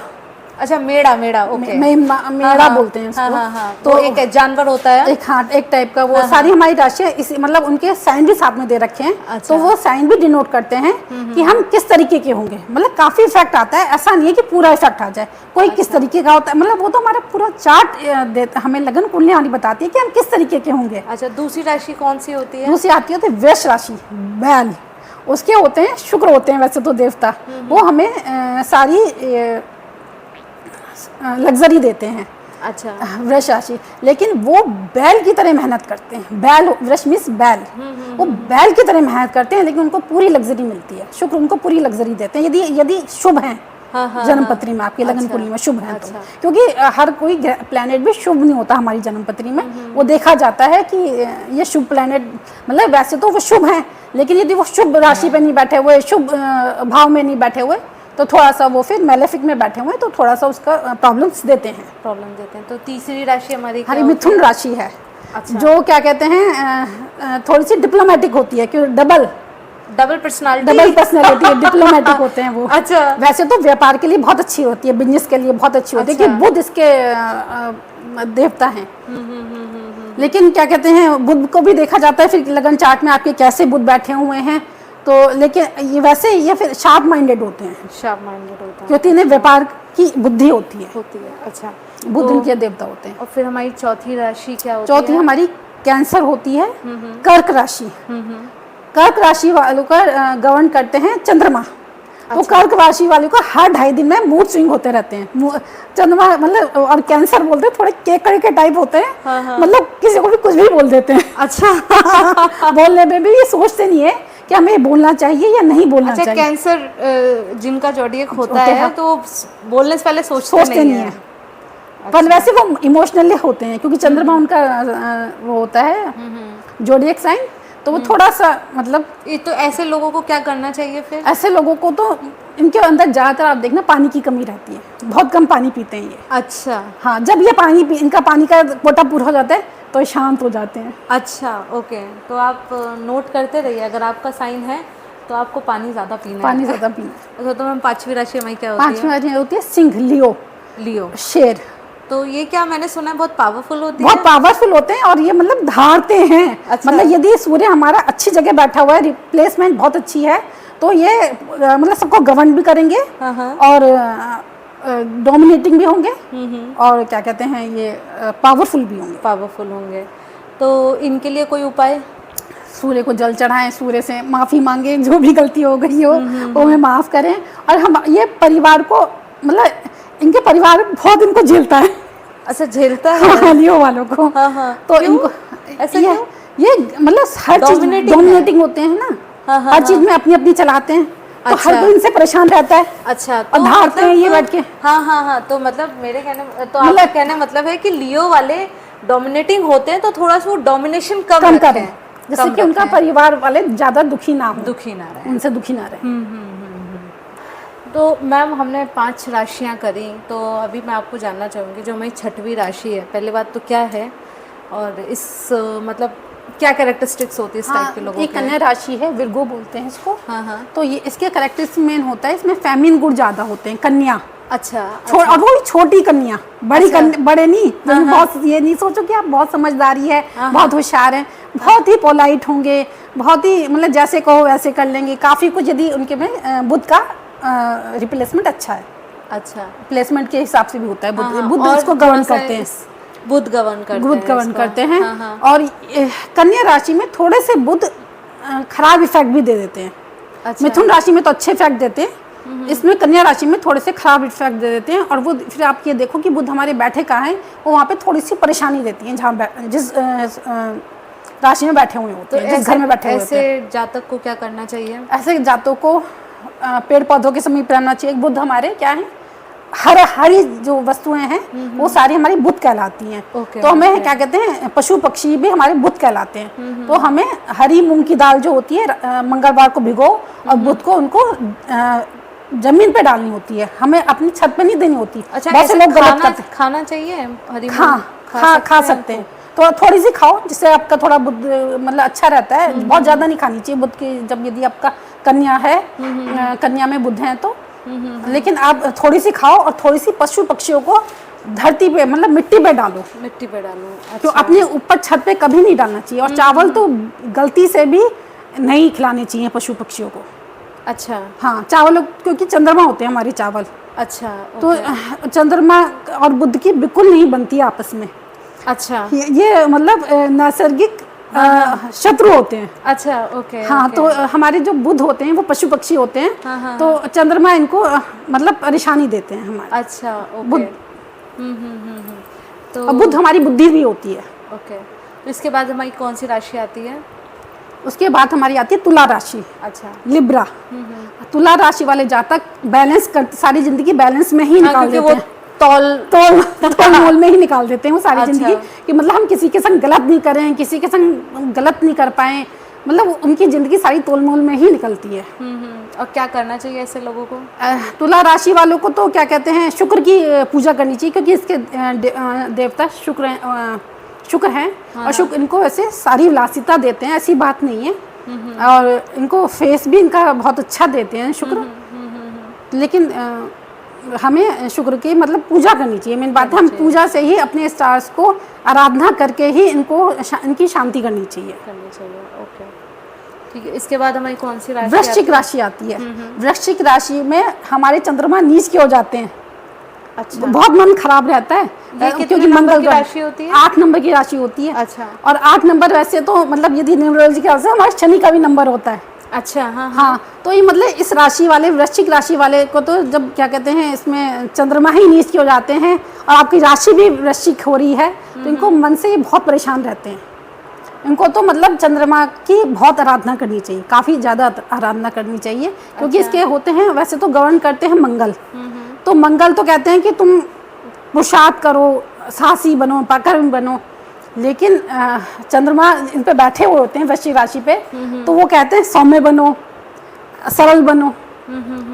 अच्छा, मेड़ा, ओके, मेड़ा बोलते हैं इसको। तो एक जानवर होता है, एक टाइप का वो। सारी हमारी राशियाँ इसी मतलब उनके साइन भी साथ में दे रखे हैं। अच्छा। तो वो साइन भी डिनोट करते हैं कि हम किस तरीके के होंगे। मतलब काफी इफेक्ट आता है, ऐसा नहीं है कि पूरा इफेक्ट आ जाए, कोई किस तरीके का होता है। मतलब वो तो हमारा पूरा चार्ट हमें लगन कुंडली वाली बताती है कि हम किस तरीके के होंगे। अच्छा, दूसरी राशि कौन सी होती है? दूसरी आती है वृष राशि, बैल। उसके होते हैं शुक्र होते हैं वैसे तो देवता, वो हमें सारी लग्जरी देते हैं। अच्छा, वृष राशि, लेकिन वो बैल की तरह मेहनत करते हैं। बैल, वृष मीन्स बैल, वो बैल की तरह मेहनत करते हैं, लेकिन उनको पूरी लग्जरी मिलती है। शुक्र उनको पूरी लग्जरी देते हैं यदि शुभ हैं। जन्मपत्री में आपकी लगन कुंडली में शुभ है। तो क्योंकि हर कोई प्लैनेट भी शुभ नहीं होता हमारी जन्मपत्री में। वो देखा जाता है कि ये शुभ प्लैनेट, मतलब वैसे तो वो शुभ हैं, लेकिन यदि वो शुभ राशि पे नहीं बैठे हुए, शुभ भाव में नहीं बैठे हुए, तो थोड़ा सा वो फिर मैलेफिक में बैठे हुए, तो थोड़ा सा उसका प्रॉब्लम देते हैं। तो तीसरी राशि हमारी मिथुन राशि है। अच्छा। जो क्या कहते हैं, थोड़ी सी डिप्लोमेटिक होती है, क्योंकि डबल पर्सनालिटी डिप्लोमेटिक होते हैं वो। अच्छा। वैसे तो व्यापार के लिए बहुत अच्छी होती है, बिजनेस के लिए बहुत अच्छी होती है, कि बुध इसके देवता हैं। लेकिन क्या कहते हैं, बुध को भी देखा जाता है फिर लगन चार्ट में आपके कैसे बुध बैठे हुए हैं। तो लेकिन ये वैसे ये फिर शार्प माइंडेड होते हैं, क्योंकि इन्हें व्यापार की बुद्धि होती है। अच्छा, बुध इनके देवता होते हैं। और फिर हमारी चौथी राशि क्या होती है? चौथी हमारी कैंसर होती है, कर्क राशि। कर्क राशि वालों का गवर्न करते हैं चंद्रमा। तो कर्क राशि वालों को हर 2.5 दिन में मूड स्विंग होते रहते हैं। चंद्रमा मतलब, और कैंसर बोलते हैं थोड़े केकड़े के टाइप होते हैं। मतलब किसी को भी कुछ भी बोल देते हैं। अच्छा। बोलने में भी ये सोचते नहीं है कि हमें बोलना चाहिए या नहीं बोलना चाहिए। कैंसर जिनका जोडिएक होता है तो बोलने से पहले सोचते नहीं है। पर वैसे वो इमोशनली होते हैं, क्योंकि चंद्रमा उनका वो होता है जोडिएक साइन, तो वो थोड़ा सा मतलब। तो ऐसे लोगों को क्या करना चाहिए फिर? ऐसे लोगों को तो इनके अंदर ज़्यादातर आप देखना पानी की कमी रहती है, बहुत कम पानी पीते हैं ये। अच्छा। हाँ, जब ये इनका पानी का कोटा पूरा हो जाता है तो शांत हो जाते हैं। अच्छा, ओके। तो आप नोट करते रहिए, अगर आपका साइन है तो आपको पानी ज़्यादा पीना है। पानी ज़्यादा पीना। अच्छा, तो मैम पांचवी राशि हमारी क्या होती है? पांचवी राशि होती है सिंह, लियो, शेर। तो ये क्या मैंने सुना है बहुत पावरफुल होती है? बहुत पावरफुल होते हैं, और ये मतलब धारते हैं। अच्छा। मतलब यदि सूर्य हमारा अच्छी जगह बैठा हुआ है, रिप्लेसमेंट बहुत अच्छी है, तो ये मतलब सबको गवर्न भी करेंगे हाँ। और डोमिनेटिंग भी होंगे और क्या कहते हैं ये पावरफुल भी होंगे। पावरफुल होंगे। तो इनके लिए कोई उपाय? सूर्य को जल चढ़ाएं, सूर्य से माफ़ी मांगे, जो भी गलती हो गई हो वो हमें माफ़ करें। और हम ये परिवार को मतलब इनके परिवार बहुत इनको झेलता है। अच्छा, झेलता है लियो वालों को। हाँ। तो क्यों? इनको ऐसा ये क्यों? ये मतलब हर चीज Dominating डोमिनेटिंग होते हैं ना, हाँ, हर चीज में अपनी अपनी चलाते हैं। तो अच्छा। हर कोई इनसे परेशान रहता है। अच्छा, और धारते हैं ये बैठ के। हाँ। तो मतलब मेरे कहने तो आपका कहने मतलब है कि लियो वाले डोमिनेटिंग होते हैं तो थोड़ा सा वो डोमिनेशन कम कम रखें, करें, जिससे कि उनका परिवार वाले ज्यादा दुखी ना हो, दुखी ना रहे। उनसे दुखी ना रहे। तो मैम हमने 5 राशियां करी, तो अभी मैं आपको जानना चाहूँगी जो हमारी 6वीं राशि है, पहले बात तो क्या है और इस मतलब क्या कैरेक्टरिस्टिक्स होती है इस टाइप के लोगों ये के? कन्या राशि है, विर्गो बोलते हैं इसको। हाँ। तो ये इसके कैरेक्टरिस्टिक्स मेन होता है, इसमें फेमिनिन गुण ज्यादा होते हैं। कन्या अच्छा। और वो भी छोटी कन्या, बड़ी अच्छा। बड़े नहीं। बहुत ये नहीं सोचो कि आप बहुत समझदारी है, बहुत होशियार हैं, बहुत ही पोलाइट होंगे, बहुत ही मतलब जैसे कहो वैसे कर लेंगे। काफ़ी कुछ यदि उनके में बुध का रिप्लेसमेंट अच्छा है। अच्छा, प्लेसमेंट के हिसाब से भी होता है। हाँ। बुध और इसको गवर्न करते हैं, बुध गवर्न करते हैं, बुध गवर्न करते हैं। हाँ। और कन्या राशि में थोड़े से बुध खराब इफेक्ट भी दे देते हैं। अच्छा। मिथुन राशि में तो अच्छे इफेक्ट देते हैं, इसमें कन्या राशि में थोड़े से खराब इफेक्ट दे देते हैं। और वो फिर आप ये देखो कि बुध हमारे बैठे कहाँ हैं, वो वहाँ पे थोड़ी सी परेशानी देती हैं जहाँ जिस राशि में बैठे हुए होते हैं, जिस घर में बैठे हुए होते हैं। ऐसे जातक को क्या करना चाहिए? ऐसे जातों को पेड़ पौधों के समीप रहना चाहिए। बुध हमारे क्या है, हरी जो वस्तुएं हैं वो सारी हमारी बुध कहलाती हैं। तो हमें क्या कहते हैं, पशु पक्षी भी हमारे बुध कहलाते हैं। तो हमें हरी मूंग की दाल जो होती है मंगलवार को भिगो और बुध को उनको जमीन पे डालनी होती है, हमें अपनी छत पे नहीं देनी होती। अच्छा, बहुत से लोग गलत करते हैं। खाना चाहिए हरी खा सकते हैं, तो थोड़ी सी खाओ जिससे आपका थोड़ा बुध मतलब अच्छा रहता है। बहुत ज़्यादा नहीं खानी चाहिए बुध की, जब यदि आपका कन्या है, कन्या में बुध है तो। लेकिन आप थोड़ी सी खाओ और थोड़ी सी पशु पक्षियों को धरती पे मतलब मिट्टी पे डालो। अच्छा। क्यों अपने ऊपर छत पे कभी नहीं डालना चाहिए। और चावल तो गलती से भी नहीं खिलाने चाहिए पशु पक्षियों को। अच्छा। हाँ, चावल क्योंकि चंद्रमा होते हैं हमारे चावल। अच्छा। तो चंद्रमा और बुध की बिल्कुल नहीं बनती है आपस में। अच्छा। ये मतलब नैसर्गिक शत्रु होते हैं। अच्छा, ओके। हाँ, तो हमारे जो बुध होते हैं वो पशु पक्षी होते हैं। हाँ। तो चंद्रमा इनको मतलब परेशानी देते हैं हमारे। अच्छा, ओके। बुध तो और बुध हमारी बुद्धि भी होती है। ओके। तो इसके बाद हमारी कौन सी राशि आती है? उसके बाद हमारी आती है तुला राशि। अच्छा। लिब्रा। तुला राशि वाले जातक बैलेंस कर सारी जिंदगी बैलेंस में ही निकाल देते हैं। तोल मोल में ही निकाल देते हैं वो सारी जिंदगी, कि मतलब हम किसी के संग गलत नहीं करें, किसी के संग गलत नहीं कर पाए, मतलब उनकी जिंदगी सारी तोल मोल में ही निकलती है। और क्या करना चाहिए ऐसे लोगों को? तुला राशि वालों को तो क्या कहते हैं, शुक्र की पूजा करनी चाहिए, क्योंकि इसके देवता शुक्र हैं। और शुक्र इनको वैसे सारी विलासिता देते हैं, ऐसी बात नहीं है। और इनको फेस भी इनका बहुत अच्छा देते हैं शुक्र। लेकिन हमें शुक्र की मतलब पूजा करनी चाहिए। मेन बात है, हम पूजा से ही अपने स्टार्स को आराधना करके ही इनकी शांति करनी चाहिए। ओके, ठीक है। इसके बाद हमारी कौन सी राशि? वृश्चिक राशि आती है। वृश्चिक राशि में हमारे चंद्रमा नीच के हो जाते हैं। अच्छा। बहुत मन खराब रहता है, क्योंकि मंगल की राशि होती है, 8 नंबर की राशि होती है। अच्छा। और 8 नंबर वैसे तो मतलब यदि न्यूमरोलॉजी के हिसाब से हमारे शनि का भी नंबर होता है। अच्छा। हाँ, तो ये मतलब इस राशि वाले वृश्चिक राशि वाले को तो जब क्या कहते हैं, इसमें चंद्रमा ही नीच के हो जाते हैं और आपकी राशि भी वृश्चिक हो रही है, तो इनको मन से बहुत परेशान रहते हैं। इनको तो मतलब चंद्रमा की बहुत आराधना करनी चाहिए, काफ़ी ज़्यादा आराधना करनी चाहिए। क्योंकि इसके होते हैं वैसे तो गवर्न करते हैं मंगल। तो मंगल तो कहते हैं कि तुम पुरुषार्थ करो, साहसी बनो, पराक्रमी बनो। लेकिन चंद्रमा इन पे बैठे हुए होते हैं वृश्चिक राशि पे, तो वो कहते हैं सौम्य बनो, सरल बनो।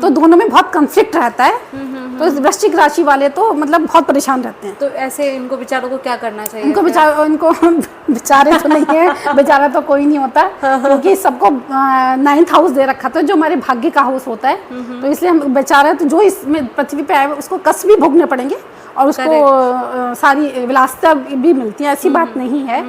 तो दोनों में बहुत कॉन्फ्लिक्ट रहता है। तो इस वृश्चिक राशि वाले तो मतलब बहुत परेशान रहते हैं। तो ऐसे इनको बेचारों को क्या करना चाहिए? इनको बेचारे तो नहीं है, बेचारा तो कोई नहीं होता, क्योंकि सबको 9th हाउस दे रखा था जो हमारे भाग्य का हाउस होता है। तो इसलिए हम बेचारा तो जो इसमें पृथ्वी पे आए उसको कष्ट भी भोगने पड़ेंगे और उसको सारी विलासिता भी मिलती है, ऐसी बात नहीं है।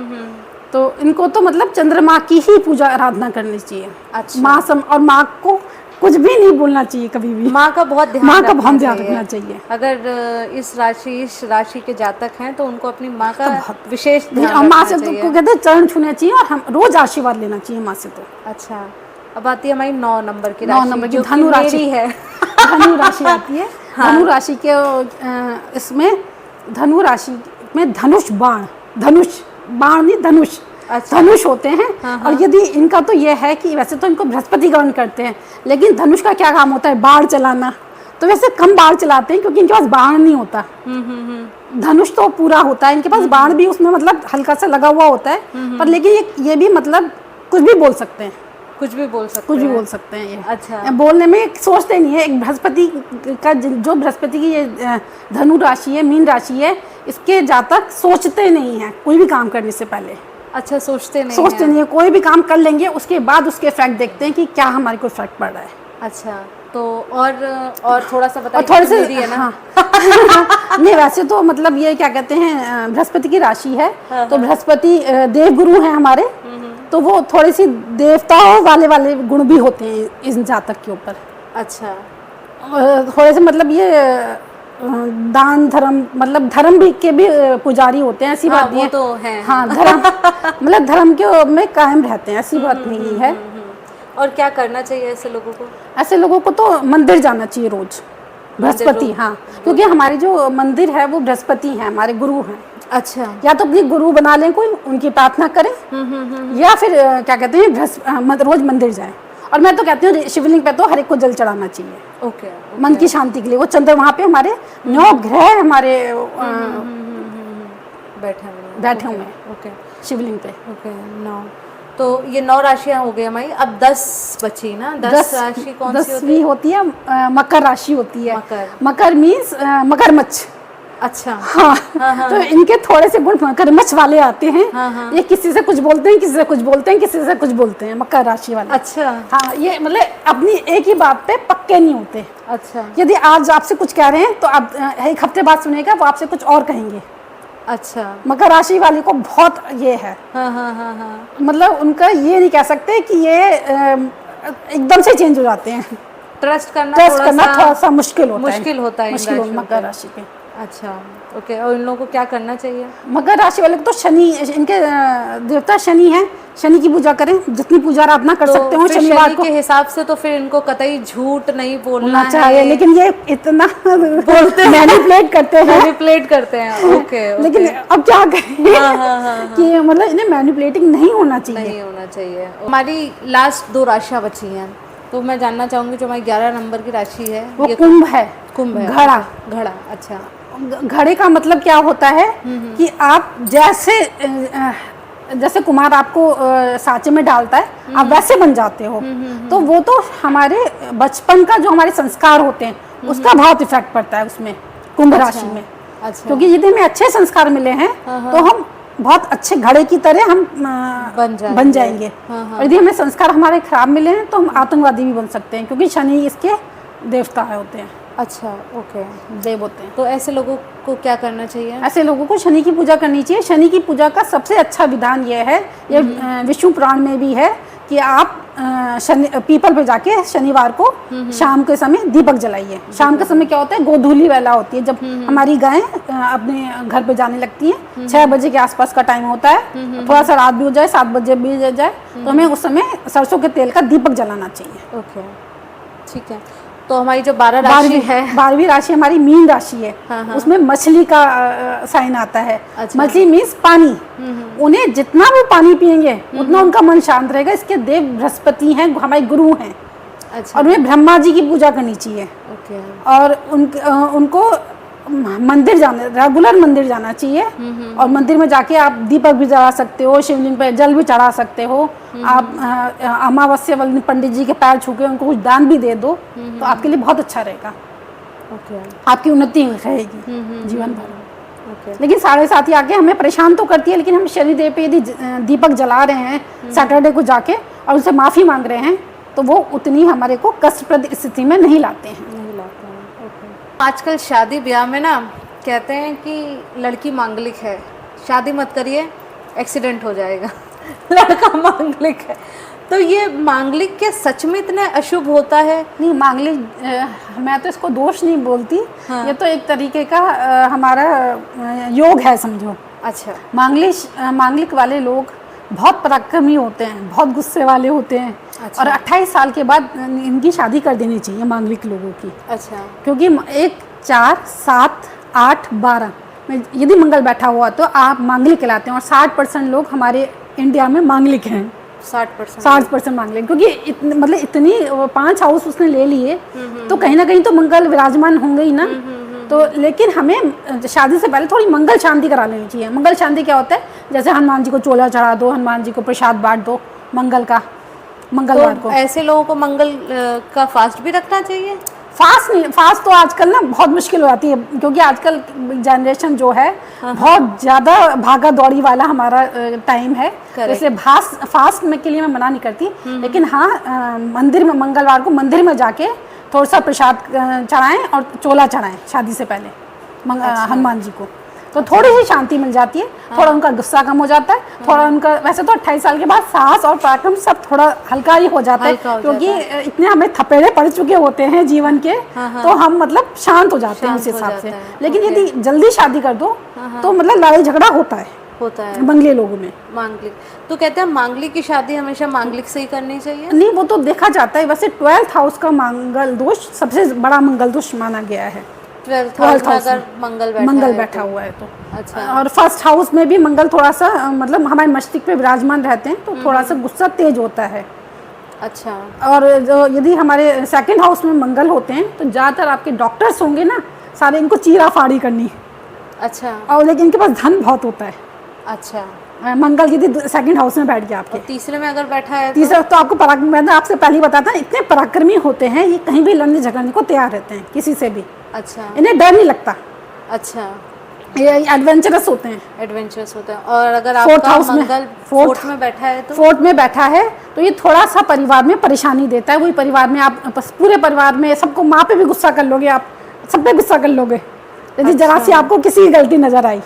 तो इनको तो मतलब चंद्रमा की ही पूजा आराधना करनी चाहिए। अच्छा। और माँ को कुछ भी नहीं बोलना चाहिए कभी भी। माँ का बहुत ध्यान माँ का बहुत रखना ध्यान चाहिए। रखना चाहिए। अगर इस राशि के जातक हैं तो उनको अपनी माँ का विशेष और ध्यान माँ रखना से तो चाहिए। कहते हैं चरण छूने चाहिए और हम रोज आशीर्वाद लेना चाहिए माँ से। तो अच्छा, अब आती है हमारी 9 नंबर की 9 राशि, नंबर की जो कि धनु राशि मेरी है। धनु राशि आती है। धनु राशि के इसमें धनु राशि में धनुष बाण नहीं धनुष, अच्छा। धनुष होते हैं। और यदि इनका तो यह है कि वैसे तो इनको बृहस्पति गमन करते हैं, लेकिन धनुष का क्या काम होता है, बाढ़ चलाना। तो वैसे कम बाढ़ चलाते हैं क्योंकि इनके पास बाण नहीं होता। धनुष तो पूरा होता है, इनके पास बाण भी उसमें मतलब हल्का सा लगा हुआ होता है। पर लेकिन ये भी मतलब कुछ भी बोल सकते हैं, कुछ भी बोल सकते कुछ भी हैं। बोल सकते हैं ये। अच्छा। बोलने में एक सोचते नहीं है। एक बृहस्पति का जो बृहस्पति की ये धनु राशि है, मीन राशि है, इसके जातक सोचते नहीं है कोई भी काम करने से पहले। अच्छा, सोचते नहीं है, कोई भी काम कर लेंगे, उसके बाद उसके इफेक्ट देखते हैं कि क्या हमारे को इफेक्ट पड़ रहा है। अच्छा, तो और थोड़ा सा बताइए। और थोड़े से मेरी है ना। हाँ। नहीं वैसे तो मतलब ये क्या कहते हैं, बृहस्पति की राशि है। तो बृहस्पति देव गुरु हैं हमारे, तो वो थोड़ी सी देवताओं वाले गुण भी होते हैं इस जातक के ऊपर। अच्छा। थोड़े से मतलब ये दान धर्म, मतलब धर्म भी के भी पुजारी होते हैं, ऐसी बात नहीं है। वो तो है। हाँ, धर्म मतलब धर्म के में कायम रहते हैं, ऐसी बात नहीं है। और क्या करना चाहिए ऐसे लोगों को? ऐसे लोगों को तो मंदिर जाना चाहिए रोज, बृहस्पति। हाँ, क्योंकि हमारे जो मंदिर है वो बृहस्पति हैं, हमारे गुरु हैं। अच्छा। या तो अपनी गुरु बना लें कोई, उनकी प्रार्थना करें, या फिर क्या कहते हैं रोज मंदिर जाएं। और मैं तो कहती हूँ शिवलिंग पे तो हर एक को जल चढ़ाना चाहिए। ओके। मन की शांति के लिए। वो चंद्र वहाँ पे हमारे 9 ग्रह हमारे बैठे हुए हैं ओके, शिवलिंग पे। ओके। 9, तो ये 9 राशियां हो गई हमारी। अब 10 बची ना। 10 राशि कौन सी होती है? होती है मकर राशि होती है। मकर मीन्स मगरमच्छ। अच्छा। हाँ, तो इनके थोड़े से गुण मगरमच्छ वाले आते हैं। ये किसी से कुछ बोलते हैं, किसी से कुछ बोलते हैं, किसी से कुछ बोलते हैं, मकर राशि वाले। अच्छा। हाँ, ये मतलब अपनी एक ही बात पे पक्के नहीं होते। अच्छा। यदि आज आपसे कुछ कह रहे हैं तो आप एक हफ्ते बाद सुनेगा वो आपसे कुछ और कहेंगे। अच्छा। मकर राशि वाले को बहुत ये है। हाँ। मतलब उनका ये नहीं कह सकते कि ये एकदम से चेंज हो जाते हैं। ट्रस्ट करना थोड़ा सा मुश्किल होता है मकर राशि के। अच्छा, ओके। और इन लोगों को क्या करना चाहिए? मकर राशि वाले को तो शनि, इनके देवता शनि है, शनि की पूजा करें, जितनी पूजा आराधना कर सकते हो शनिवार को। के हिसाब से तो फिर इनको कतई झूठ नहीं बोलना चाहिए, लेकिन ये इतना बोलते हैं, मैनिपुलेट करते हैं। ओके। लेकिन अब क्या करें कि मतलब इन्हें मैनिपुलेटिंग नहीं होना चाहिए। हमारी लास्ट 2 राशियां बची हैं, तो मैं जानना चाहूंगी जो हमारी 11 नंबर की राशि है वो कुंभ है। घड़ा। अच्छा। घड़े का मतलब क्या होता है कि आप जैसे कुमार आपको सांचे में डालता है, आप वैसे बन जाते हो। तो वो तो हमारे बचपन का जो हमारे संस्कार होते हैं उसका बहुत इफेक्ट पड़ता है उसमें, कुंभ राशि में। अच्छा। क्योंकि यदि हमें अच्छे संस्कार मिले हैं तो हम बहुत अच्छे घड़े की तरह हम बन जाएंगे। और यदि हमें संस्कार हमारे खराब मिले हैं तो हम आतंकवादी भी बन सकते हैं, क्योंकि शनि इसके देवता होते हैं। अच्छा, ओके। देव होते हैं। तो ऐसे लोगों को क्या करना चाहिए? ऐसे लोगों को शनि की पूजा करनी चाहिए। शनि की पूजा का सबसे अच्छा विधान यह है, ये विष्णु पुराण में भी है, कि आप पीपल पे जाके शनिवार को शाम के समय दीपक जलाइए। शाम के समय क्या होता है, गोधूली वेला होती है, जब हमारी गायें अपने घर पे जाने लगती हैं। 6 बजे के आसपास का टाइम होता है। थोड़ा सा रात भी हो जाए, 7 बजे भी हो जाए, तो हमें उस समय सरसों के तेल का दीपक जलाना चाहिए। ओके, ठीक है। तो हमारी जो 12वीं राशि हमारी मीन राशि है। उसमें मछली का साइन आता है। अच्छा। मछली मीन्स पानी। उन्हें जितना वो पानी पिएंगे उतना उनका मन शांत रहेगा। इसके देव बृहस्पति हैं, हमारे गुरु हैं। अच्छा। और उन्हें ब्रह्मा जी की पूजा करनी चाहिए। ओके। और उनको रेगुलर मंदिर जाना चाहिए। और मंदिर में जाके आप दीपक भी जला सकते हो, शिवलिंग पे जल भी चढ़ा सकते हो। आप अमावस्या वाले पंडित जी के पैर छू के उनको कुछ दान भी दे दो, तो आपके लिए बहुत अच्छा रहेगा। ओके। आपकी उन्नति रहेगी जीवन भर। लेकिन 7:30 आके हमें परेशान तो करती है, लेकिन हम शनिदेव पे यदि दीपक जला रहे हैं सैटरडे को जाके और उनसे माफ़ी मांग रहे हैं, तो वो उतनी हमारे को कष्टप्रद स्थिति में नहीं लाते हैं। आजकल शादी ब्याह में ना कहते हैं कि लड़की मांगलिक है, शादी मत करिए, एक्सीडेंट हो जाएगा। लड़का मांगलिक है, तो ये मांगलिक क्या सच में इतना अशुभ होता है? नहीं, मांगलिक मैं तो इसको दोष नहीं बोलती। हाँ। ये तो एक तरीके का हमारा योग है समझो। अच्छा। मांगलिक वाले लोग बहुत पराक्रमी होते हैं, बहुत गुस्से वाले होते हैं। अच्छा। और 28 साल के बाद इनकी शादी कर देनी चाहिए मांगलिक लोगों की। अच्छा। क्योंकि 1 4 7 8 12 में यदि मंगल बैठा हुआ तो आप मांगलिक कहलाते हैं। और 60% लोग हमारे इंडिया में मांगलिक हैं। 60% मांगलिक, क्योंकि मतलब इतनी 5 हाउस उसने ले लिए तो कहीं ना कहीं तो मंगल विराजमान होंगे ही ना। तो लेकिन हमें शादी से पहले थोड़ी मंगल शांति करा लेनी चाहिए। मंगल शांति क्या होता है, जैसे हनुमान जी को चोला चढ़ा दो, हनुमान जी को प्रसाद बांट दो मंगलवार तो को। ऐसे लोगों को मंगल का फास्ट भी रखना चाहिए? फास्ट तो आजकल ना बहुत मुश्किल हो जाती है, क्योंकि आजकल जनरेशन जो है बहुत ज़्यादा भागा दौड़ी वाला हमारा टाइम है। जैसे फास्ट में के लिए मैं मना नहीं करती, लेकिन हाँ मंदिर में मंगलवार को मंदिर में जाके थोड़ा सा प्रसाद चढ़ाएं और चोला चढ़ाएं शादी से पहले हनुमान जी को, तो थोड़ी सी शांति मिल जाती है। थोड़ा उनका गुस्सा कम हो जाता है, थोड़ा उनका वैसे तो 28 साल के बाद साहस और पराक्रम सब थोड़ा हल्का ही हो जाता है, क्योंकि इतने हमें थपेड़े पड़ चुके होते हैं जीवन के। तो हम मतलब शांत हो जाते हैं उस हिसाब से। लेकिन यदि जल्दी शादी कर दो तो मतलब लड़ाई झगड़ा होता है मंगली लोगों में। मांगलिक तो कहते हैं मांगलिक की शादी हमेशा मांगलिक से ही करनी चाहिए? नहीं, वो तो देखा जाता है। वैसे 12th हाउस का मंगल दोष सबसे बड़ा मंगल दोष माना गया है। 12th हाउस में अगर मंगल बैठा हुआ है तो। अच्छा। और फर्स्ट हाउस में भी मंगल थोड़ा सा मतलब हमारे मस्तिष्क पे विराजमान रहते हैं, तो थोड़ा सा गुस्सा तेज होता है। अच्छा। और जो यदि हमारे सेकंड हाउस में मंगल होते हैं तो ज़्यादातर आपके डॉक्टर्स होंगे ना, सारे इनको चीरा फाड़ी करनी। अच्छा। और लेकिन इनके पास धन बहुत होता है। अच्छा। मंगल यदि सेकंड हाउस में बैठ गया आपके, तीसरे में अगर बैठा है तीसरा तो आपको पराक्रम, मैंने आपसे पहले ही बताया था, इतने पराक्रमी होते हैं ये, कहीं भी लड़ने झगड़ने को तैयार रहते हैं किसी से भी। अच्छा। इन्हें डर नहीं लगता। अच्छा। ये एडवेंचरस होते हैं। एडवेंचरस होते हैं। और अगर आपका मंगल फोर्थ में बैठा है तो फोर्थ में बैठा है तो ये थोड़ा सा परिवार में परेशानी देता है। वही परिवार में आप पूरे परिवार में सबको, माँ पे भी गुस्सा कर लोगे आप, सब पे गुस्सा कर लोगे यदि जरा सी आपको किसी की गलती नजर आई।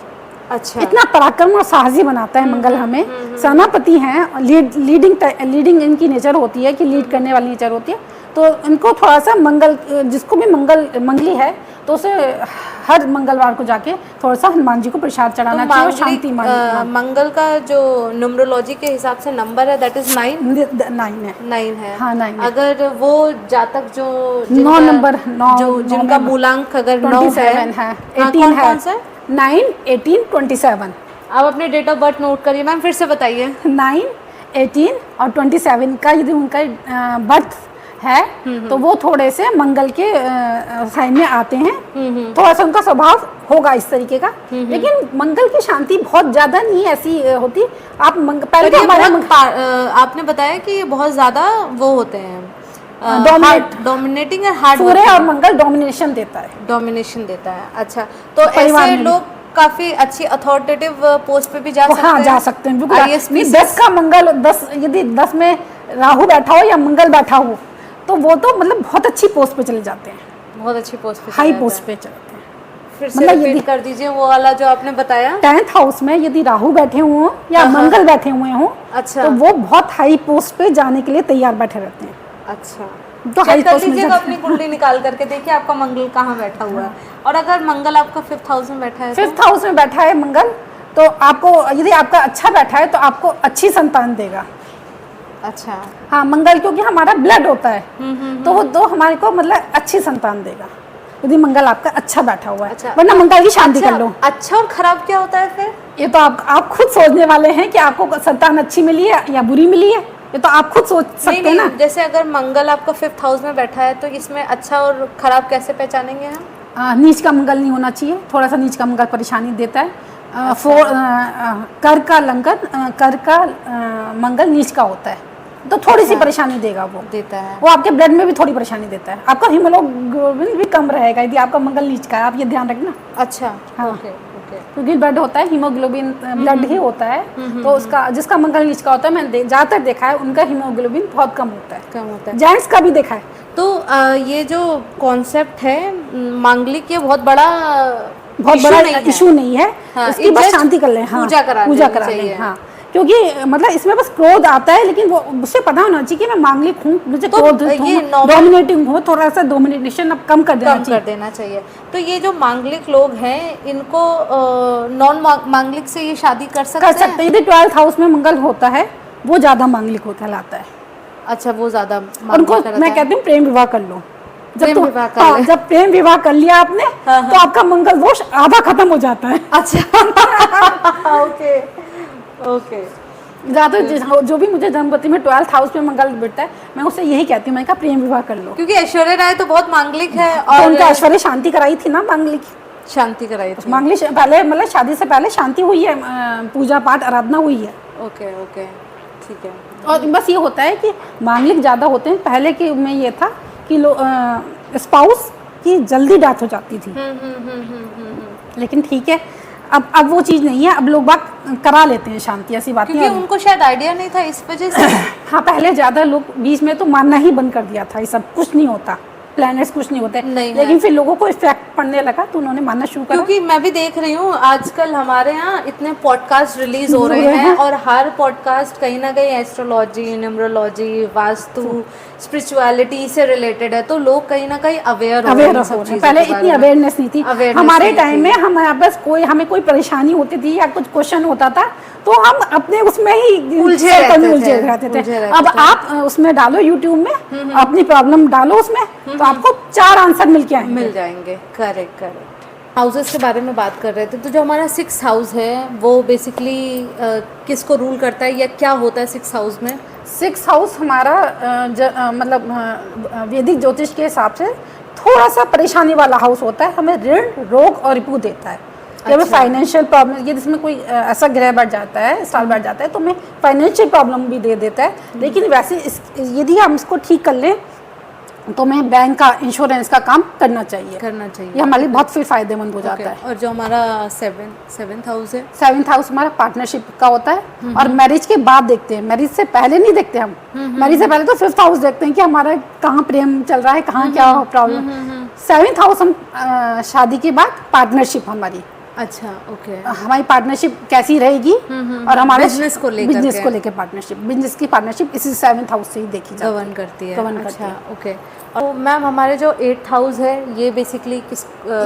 अच्छा। इतना पराक्रम और साहसी बनाता है मंगल हमें। सेनापति हैं, लीडिंग इनकी नेचर होती है कि लीड करने वाली नेचर होती है। तो इनको थोड़ा सा मंगल, जिसको भी मंगली है तो उसे हर मंगलवार को जाके थोड़ा सा हनुमान जी को प्रसाद चढ़ाना चाहिए और शांति मांगना। मंगल का जो न्यूमरोलॉजी के हिसाब से नंबर है दैट इज 9 है। 9 है। हाँ, 9 है। अगर वो जातक जो 9 नंबर, जिनका मूलांक अगर 9 है, 18 है, 9 18 27। आप अपने डेट ऑफ बर्थ नोट करिए मैम, फिर से बताइए। 9 18 और 27 का यदि उनका बर्थ है तो वो थोड़े से मंगल के साइन में आते हैं। थोड़ा सा उनका स्वभाव होगा इस तरीके का। लेकिन मंगल की शांति बहुत ज्यादा नहीं ऐसी होती। आप पहले तो आपने बताया कि ये बहुत ज्यादा वो होते हैं डोमिनेटिंग है, हार्ड। सूर्य और मंगल डोमिनेशन देता है। अच्छा, तो ऐसे लोग काफी अच्छी अथॉरिटेटिव पोस्ट पे भी जा सकते हैं। हाँ, जा सकते हैं बिल्कुल। 10 का मंगल, 10 यदि 10 में राहु बैठा हो या मंगल बैठा हो तो वो तो मतलब बहुत अच्छी पोस्ट पे चले जाते हैं। बहुत अच्छी पोस्ट पे, हाई पोस्ट पे चलते हैं। फिर से रिपीट कर दीजिए वो वाला जो आपने बताया। 10th हाउस में यदि राहु बैठे हुए हो या मंगल बैठे हुए हो, अच्छा, तो वो बहुत हाई पोस्ट पे जाने के लिए तैयार बैठे रहते हैं। अच्छा, तो हाई पोस्ट में अपनी कुंडली निकाल करके देखिए आपका मंगल कहाँ बैठा हुआ है। और अगर मंगल आपका 5th हाउस में बैठा है, 5th हाउस में बैठा है मंगल, तो आपको यदि आपका अच्छा बैठा है तो आपको अच्छी संतान देगा। अच्छा। हाँ, मंगल क्योंकि हमारा ब्लड होता है, तो वो तो हमारे को मतलब अच्छी संतान देगा यदि मंगल आपका अच्छा बैठा हुआ है। अच्छा, वरना मंगल की शांति कर लो। अच्छा और खराब क्या होता है फिर? ये तो आप खुद सोचने वाले हैं कि आपको संतान अच्छी मिली है या बुरी मिली है। ये तो आप खुद सोच सकते हैं ना। जैसे अगर मंगल आपका 5th हाउस में बैठा है तो इसमें अच्छा और खराब कैसे पहचानेंगे हम? नीच का मंगल नहीं होना चाहिए। थोड़ा सा नीच का मंगल परेशानी देता है। कर का मंगल नीच का होता है तो थोड़ी सी परेशानी देगा, वो देता है। वो आपके ब्लड में भी थोड़ी परेशानी देता है। आपका हीमोग्लोबिन भी कम रहेगा यदि आपका मंगल नीच का है, आप ये ध्यान रखना। अच्छा, हाँ, ओके। क्योंकि ब्लड होता है, हीमोग्लोबिन ब्लड ही होता है। तो उसका जिसका मंगल नीच का होता है, मैंने ज़्यादातर देखा है उनका हीमोग्लोबिन बहुत कम होता है। जेंट्स का भी देखा है। तो ये जो कॉन्सेप्ट है मांगलिक, ये बहुत बड़ा इशू नहीं है। हाँ, इसकी बस शांति कर लें। हाँ, पूजा करा लें। हाँ, क्योंकि मतलब इसमें बस क्रोध आता है, लेकिन वो उसे पता होना चाहिए कि मैं मांगलिक हूँ, मुझे तो क्रोध ये हूँ, डोमिनेटिंग हूँ, थोड़ा सा डोमिनेशन अब कम कर देना कम चाहिए। कर देना चाहिए। तो ये जो मांगलिक लोग हैं, इनको नॉन मांगलिक से ये शादी कर सकते कर सकते हैं। यदि 12th हाउस में मंगल होता है वो ज़्यादा मांगलिक होता लाता है। अच्छा, वो ज़्यादा उनको मैं कहती हूँ प्रेम विवाह कर लो। प्रेम विवाह कर हाँ, ले। जब प्रेम विवाह कर लिया आपने हाँ, तो आपका मंगल दोष आधा खत्म हो जाता है। अच्छा ओके ओके। ज़्यादा जो भी मुझे जन्मपति में 12th हाउस में मंगल बिठता है, मैं उससे यही कहती हूँ, मैं कहा प्रेम विवाह कर लो। क्योंकि ऐश्वर्या राय तो बहुत मांगलिक है तो और उनका ऐश्वर्या शांति कराई थी ना मांगलिक, शांति कराई थी। मांगलिक पहले मतलब शादी से पहले शांति हुई है, पूजा पाठ आराधना हुई है। ओके ओके ठीक है। और बस ये होता है कि मांगलिक ज़्यादा होते हैं। पहले के में ये था कि स्पाउस की जल्दी डेथ हो जाती थी, लेकिन ठीक है अब वो चीज़ नहीं है, अब लोग बात करा लेते हैं शांति, ऐसी बात क्योंकि नहीं है। उनको शायद आइडिया नहीं था इस वजह से। हाँ, पहले ज़्यादा लोग बीच में तो मानना ही बंद कर दिया था, ये सब कुछ नहीं होता, प्लैनेट्स कुछ नहीं होते, नहीं लेकिन है। फिर लोगों को इफेक्ट पड़ने लगा तो उन्होंने मानना शुरू करा। क्योंकि मैं भी देख रही हूँ आजकल हमारे यहाँ इतने पॉडकास्ट रिलीज हो रहे हैं और हर पॉडकास्ट कहीं ना कहीं एस्ट्रोलॉजी, न्यूमरोलॉजी, वास्तु, स्पिरिचुअलिटी से रिलेटेड है, तो लोग कहीं ना कहीं अवेयर हो रहे हैं सब चीज़ों पहले के इतनी बारे में। अवेयरनेस नहीं थी। Awareness हमारे नहीं टाइम थी। में हमें कोई परेशानी होती थी या कुछ क्वेश्चन होता था तो हम अपने उसमें ही उलझे रहते थे। अब आप उसमें डालो यूट्यूब में अपनी प्रॉब्लम डालो उसमें, तो आपको 4 आंसर मिल के आएंगे। मिल जाएंगे। Correct correct. हाउसेस के बारे में बात कर रहे थे, तो जो हमारा 6th हाउस है वो बेसिकली किसको रूल करता है या क्या होता है 6th हाउस में? 6th हाउस हमारा मतलब वैदिक ज्योतिष के हिसाब से थोड़ा सा परेशानी वाला हाउस होता है। हमें ऋण, रोग और रिपू देता है। जब अच्छा। फाइनेंशियल प्रॉब्लम, ये जिसमें कोई ऐसा ग्रह बढ़ जाता है, स्टार बढ़ जाता है, तो हमें फाइनेंशियल प्रॉब्लम भी दे देता है। लेकिन वैसे यदि हम इसको ठीक कर लें तो हमें बैंक का, इंश्योरेंस का काम करना चाहिए। ये हमारे लिए बहुत फिर फायदेमंद हो जाता है। और जो हमारा 7th हाउस है? 7th हाउस हमारा पार्टनरशिप का होता है और मैरिज के बाद देखते हैं, मैरिज से पहले नहीं देखते हम। मैरिज से पहले तो 5th हाउस देखते हैं कि हमारा कहाँ प्रेम चल रहा है, कहाँ क्या प्रॉब्लम। 7th हाउस हम शादी के बाद पार्टनरशिप हमारी। अच्छा ओके। हमारी पार्टनरशिप कैसी रहेगी और हमारे बिजनेस को लेकर पार्टनरशिप, बिजनेस की पार्टनरशिप इसी 7th हाउस से ही देखी जाती है, गवर्न करती है। गवर्न करती अच्छा है। ओके। और मैम हमारे जो 8th हाउस है ये बेसिकली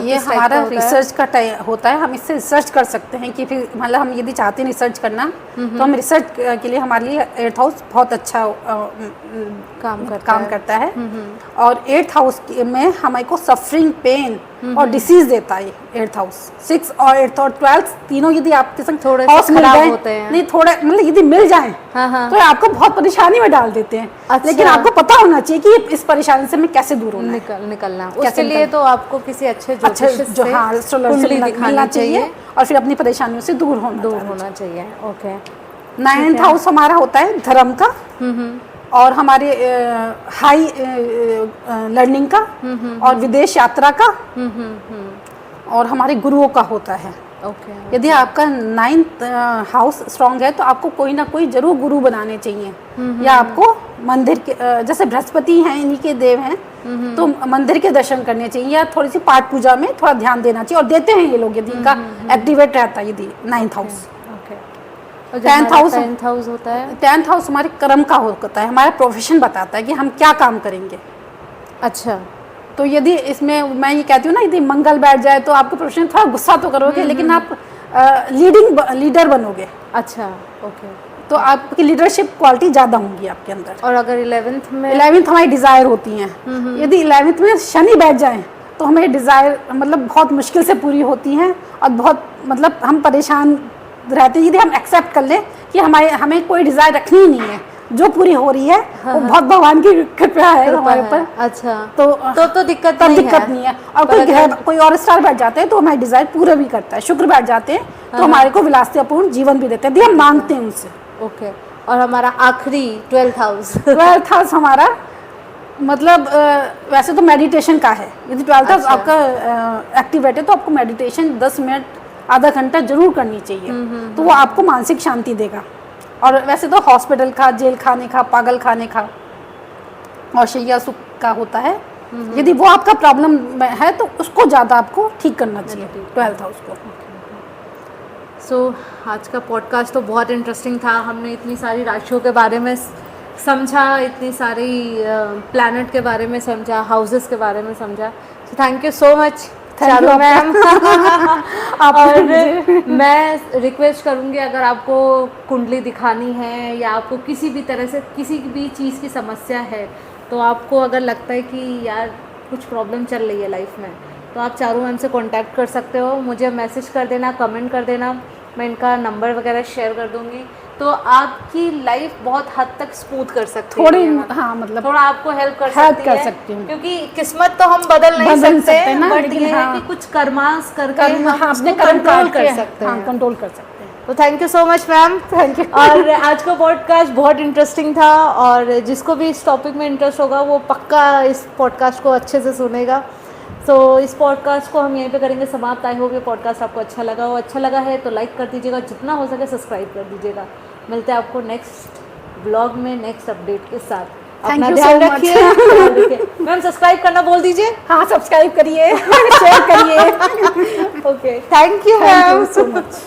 ये हमारा रिसर्च का होता है। हम इससे रिसर्च कर सकते हैं कि फिर मतलब हम यदि चाहते हैं रिसर्च करना तो हम रिसर्च के लिए हमारे लिए 8th हाउस बहुत अच्छा काम करता है। और 8th हाउस में हमारे को सफरिंग, पेन और डिसीज देता है 8th हाउस। 6 और 8th और 12th तीनों यदि आपके संग थोड़े हाउस मिल खराब जाए, होते हैं। नहीं थोड़ा मतलब यदि मिल जाए तो आपको बहुत परेशानी में डाल देते हैं। अच्छा। लेकिन आपको पता होना चाहिए कि इस परेशानी से मैं कैसे दूर होना है। निकलना उसके लिए तो आपको किसी अच्छे ज्योतिष जो हाँ एस्ट्रोलॉजर से मिलना चाहिए और फिर अपनी परेशानियों से दूर होना चाहिए। ओके। 9th हाउस हमारा होता है धर्म का और हमारे हाई लर्निंग का और विदेश यात्रा का और हमारे गुरुओं का होता है। ओके। यदि आपका 9th हाउस स्ट्रांग है तो आपको कोई ना कोई जरूर गुरु बनाने चाहिए या आपको मंदिर के जैसे बृहस्पति हैं, इन्हीं के देव हैं, तो मंदिर के दर्शन करने चाहिए या थोड़ी सी पाठ पूजा में थोड़ा ध्यान देना चाहिए। और देते हैं ये लोग यदि इनका एक्टिवेट रहता है यदि 9th हाउस। 10th हाउस होता है? 10th हाउस हमारे कर्म का होता है, हमारा प्रोफेशन बताता है कि हम क्या काम करेंगे। अच्छा। तो यदि इसमें मैं ये कहती हूँ ना, यदि मंगल बैठ जाए तो आपके प्रोफेशन थोड़ा गुस्सा तो करोगे लेकिन आप लीडर बनोगे। अच्छा ओके। तो आपकी लीडरशिप क्वालिटी ज़्यादा होंगी आपके अंदर। और अगर 11th में? 11th हमारी डिज़ायर होती हैं। यदि 11th में शनि बैठ जाए तो हमें डिज़ायर मतलब बहुत मुश्किल से पूरी होती हैं और बहुत मतलब हम परेशान रहते हैं। यदि हम एक्सेप्ट कर लें कि हमें कोई डिज़ायर रखनी ही नहीं है, जो पूरी हो रही है वो बहुत भगवान की कृपा है हमारे ऊपर। अच्छा। तो दिक्कत नहीं है। और कोई और स्टार बैठ जाते हैं तो हमारी डिज़ायर पूरा भी करता है। शुक्र बैठ जाते हैं तो हमारे को विलासितापूर्ण जीवन भी देते हैं, हम मांगते हैं उनसे। ओके। और हमारा आखिरी 12th हाउस? 12th हाउस हमारा मतलब वैसे तो मेडिटेशन का है। यदि 12th हाउस आपका एक्टिवेट है तो आपको मेडिटेशन 10 मिनट, आधा घंटा जरूर करनी चाहिए। तो वो आपको मानसिक शांति देगा। और वैसे तो हॉस्पिटल का, जेल खाने का, पागल खाने का और शैया सुख का होता है। यदि वो आपका प्रॉब्लम है तो उसको ज़्यादा आपको ठीक करना चाहिए 12th हाउस को। सो आज का पॉडकास्ट तो बहुत इंटरेस्टिंग था। हमने इतनी सारी राशियों के बारे में समझा, इतनी सारी प्लैनेट के बारे में समझा, हाउसेस के बारे में समझा। So thank you so much Charu ma'am. और मैं रिक्वेस्ट करूँगी, अगर आपको कुंडली दिखानी है या आपको किसी भी तरह से किसी भी चीज़ की समस्या है, तो आपको अगर लगता है कि यार कुछ प्रॉब्लम चल रही है लाइफ में, तो आप चारू मैम से कांटेक्ट कर सकते हो। मुझे मैसेज कर देना, कमेंट कर देना, मैं इनका नंबर वगैरह शेयर कर दूँगी। तो आपकी लाइफ बहुत हद तक स्मूथ कर सकती है। थोड़ी हाँ मतलब थोड़ा आपको हेल्प कर सकती है, क्योंकि किस्मत तो हम बदल नहीं सकते ना, बट ये है कि कुछ कर्मास करके हम अपने कंट्रोल कर सकते हैं। कंट्रोल कर सकते हैं। तो thank you so much ma'am, thank you. और आज का पॉडकास्ट बहुत इंटरेस्टिंग था, और जिसको भी इस टॉपिक में इंटरेस्ट होगा वो पक्का इस पॉडकास्ट को अच्छे से सुनेगा। तो इस पॉडकास्ट को हम यहीं पे करेंगे समाप्त। आई होप ये पॉडकास्ट आपको अच्छा लगा हो। अच्छा लगा है तो लाइक कर दीजिएगा, जितना हो सके सब्सक्राइब कर दीजिएगा। मिलते हैं आपको नेक्स्ट ब्लॉग में नेक्स्ट अपडेट के साथ। अपना ध्यान रखिए। मैम सब्सक्राइब करना बोल दीजिए। हाँ, सब्सक्राइब करिए, शेयर करिए। Okay, thank you ma'am so much.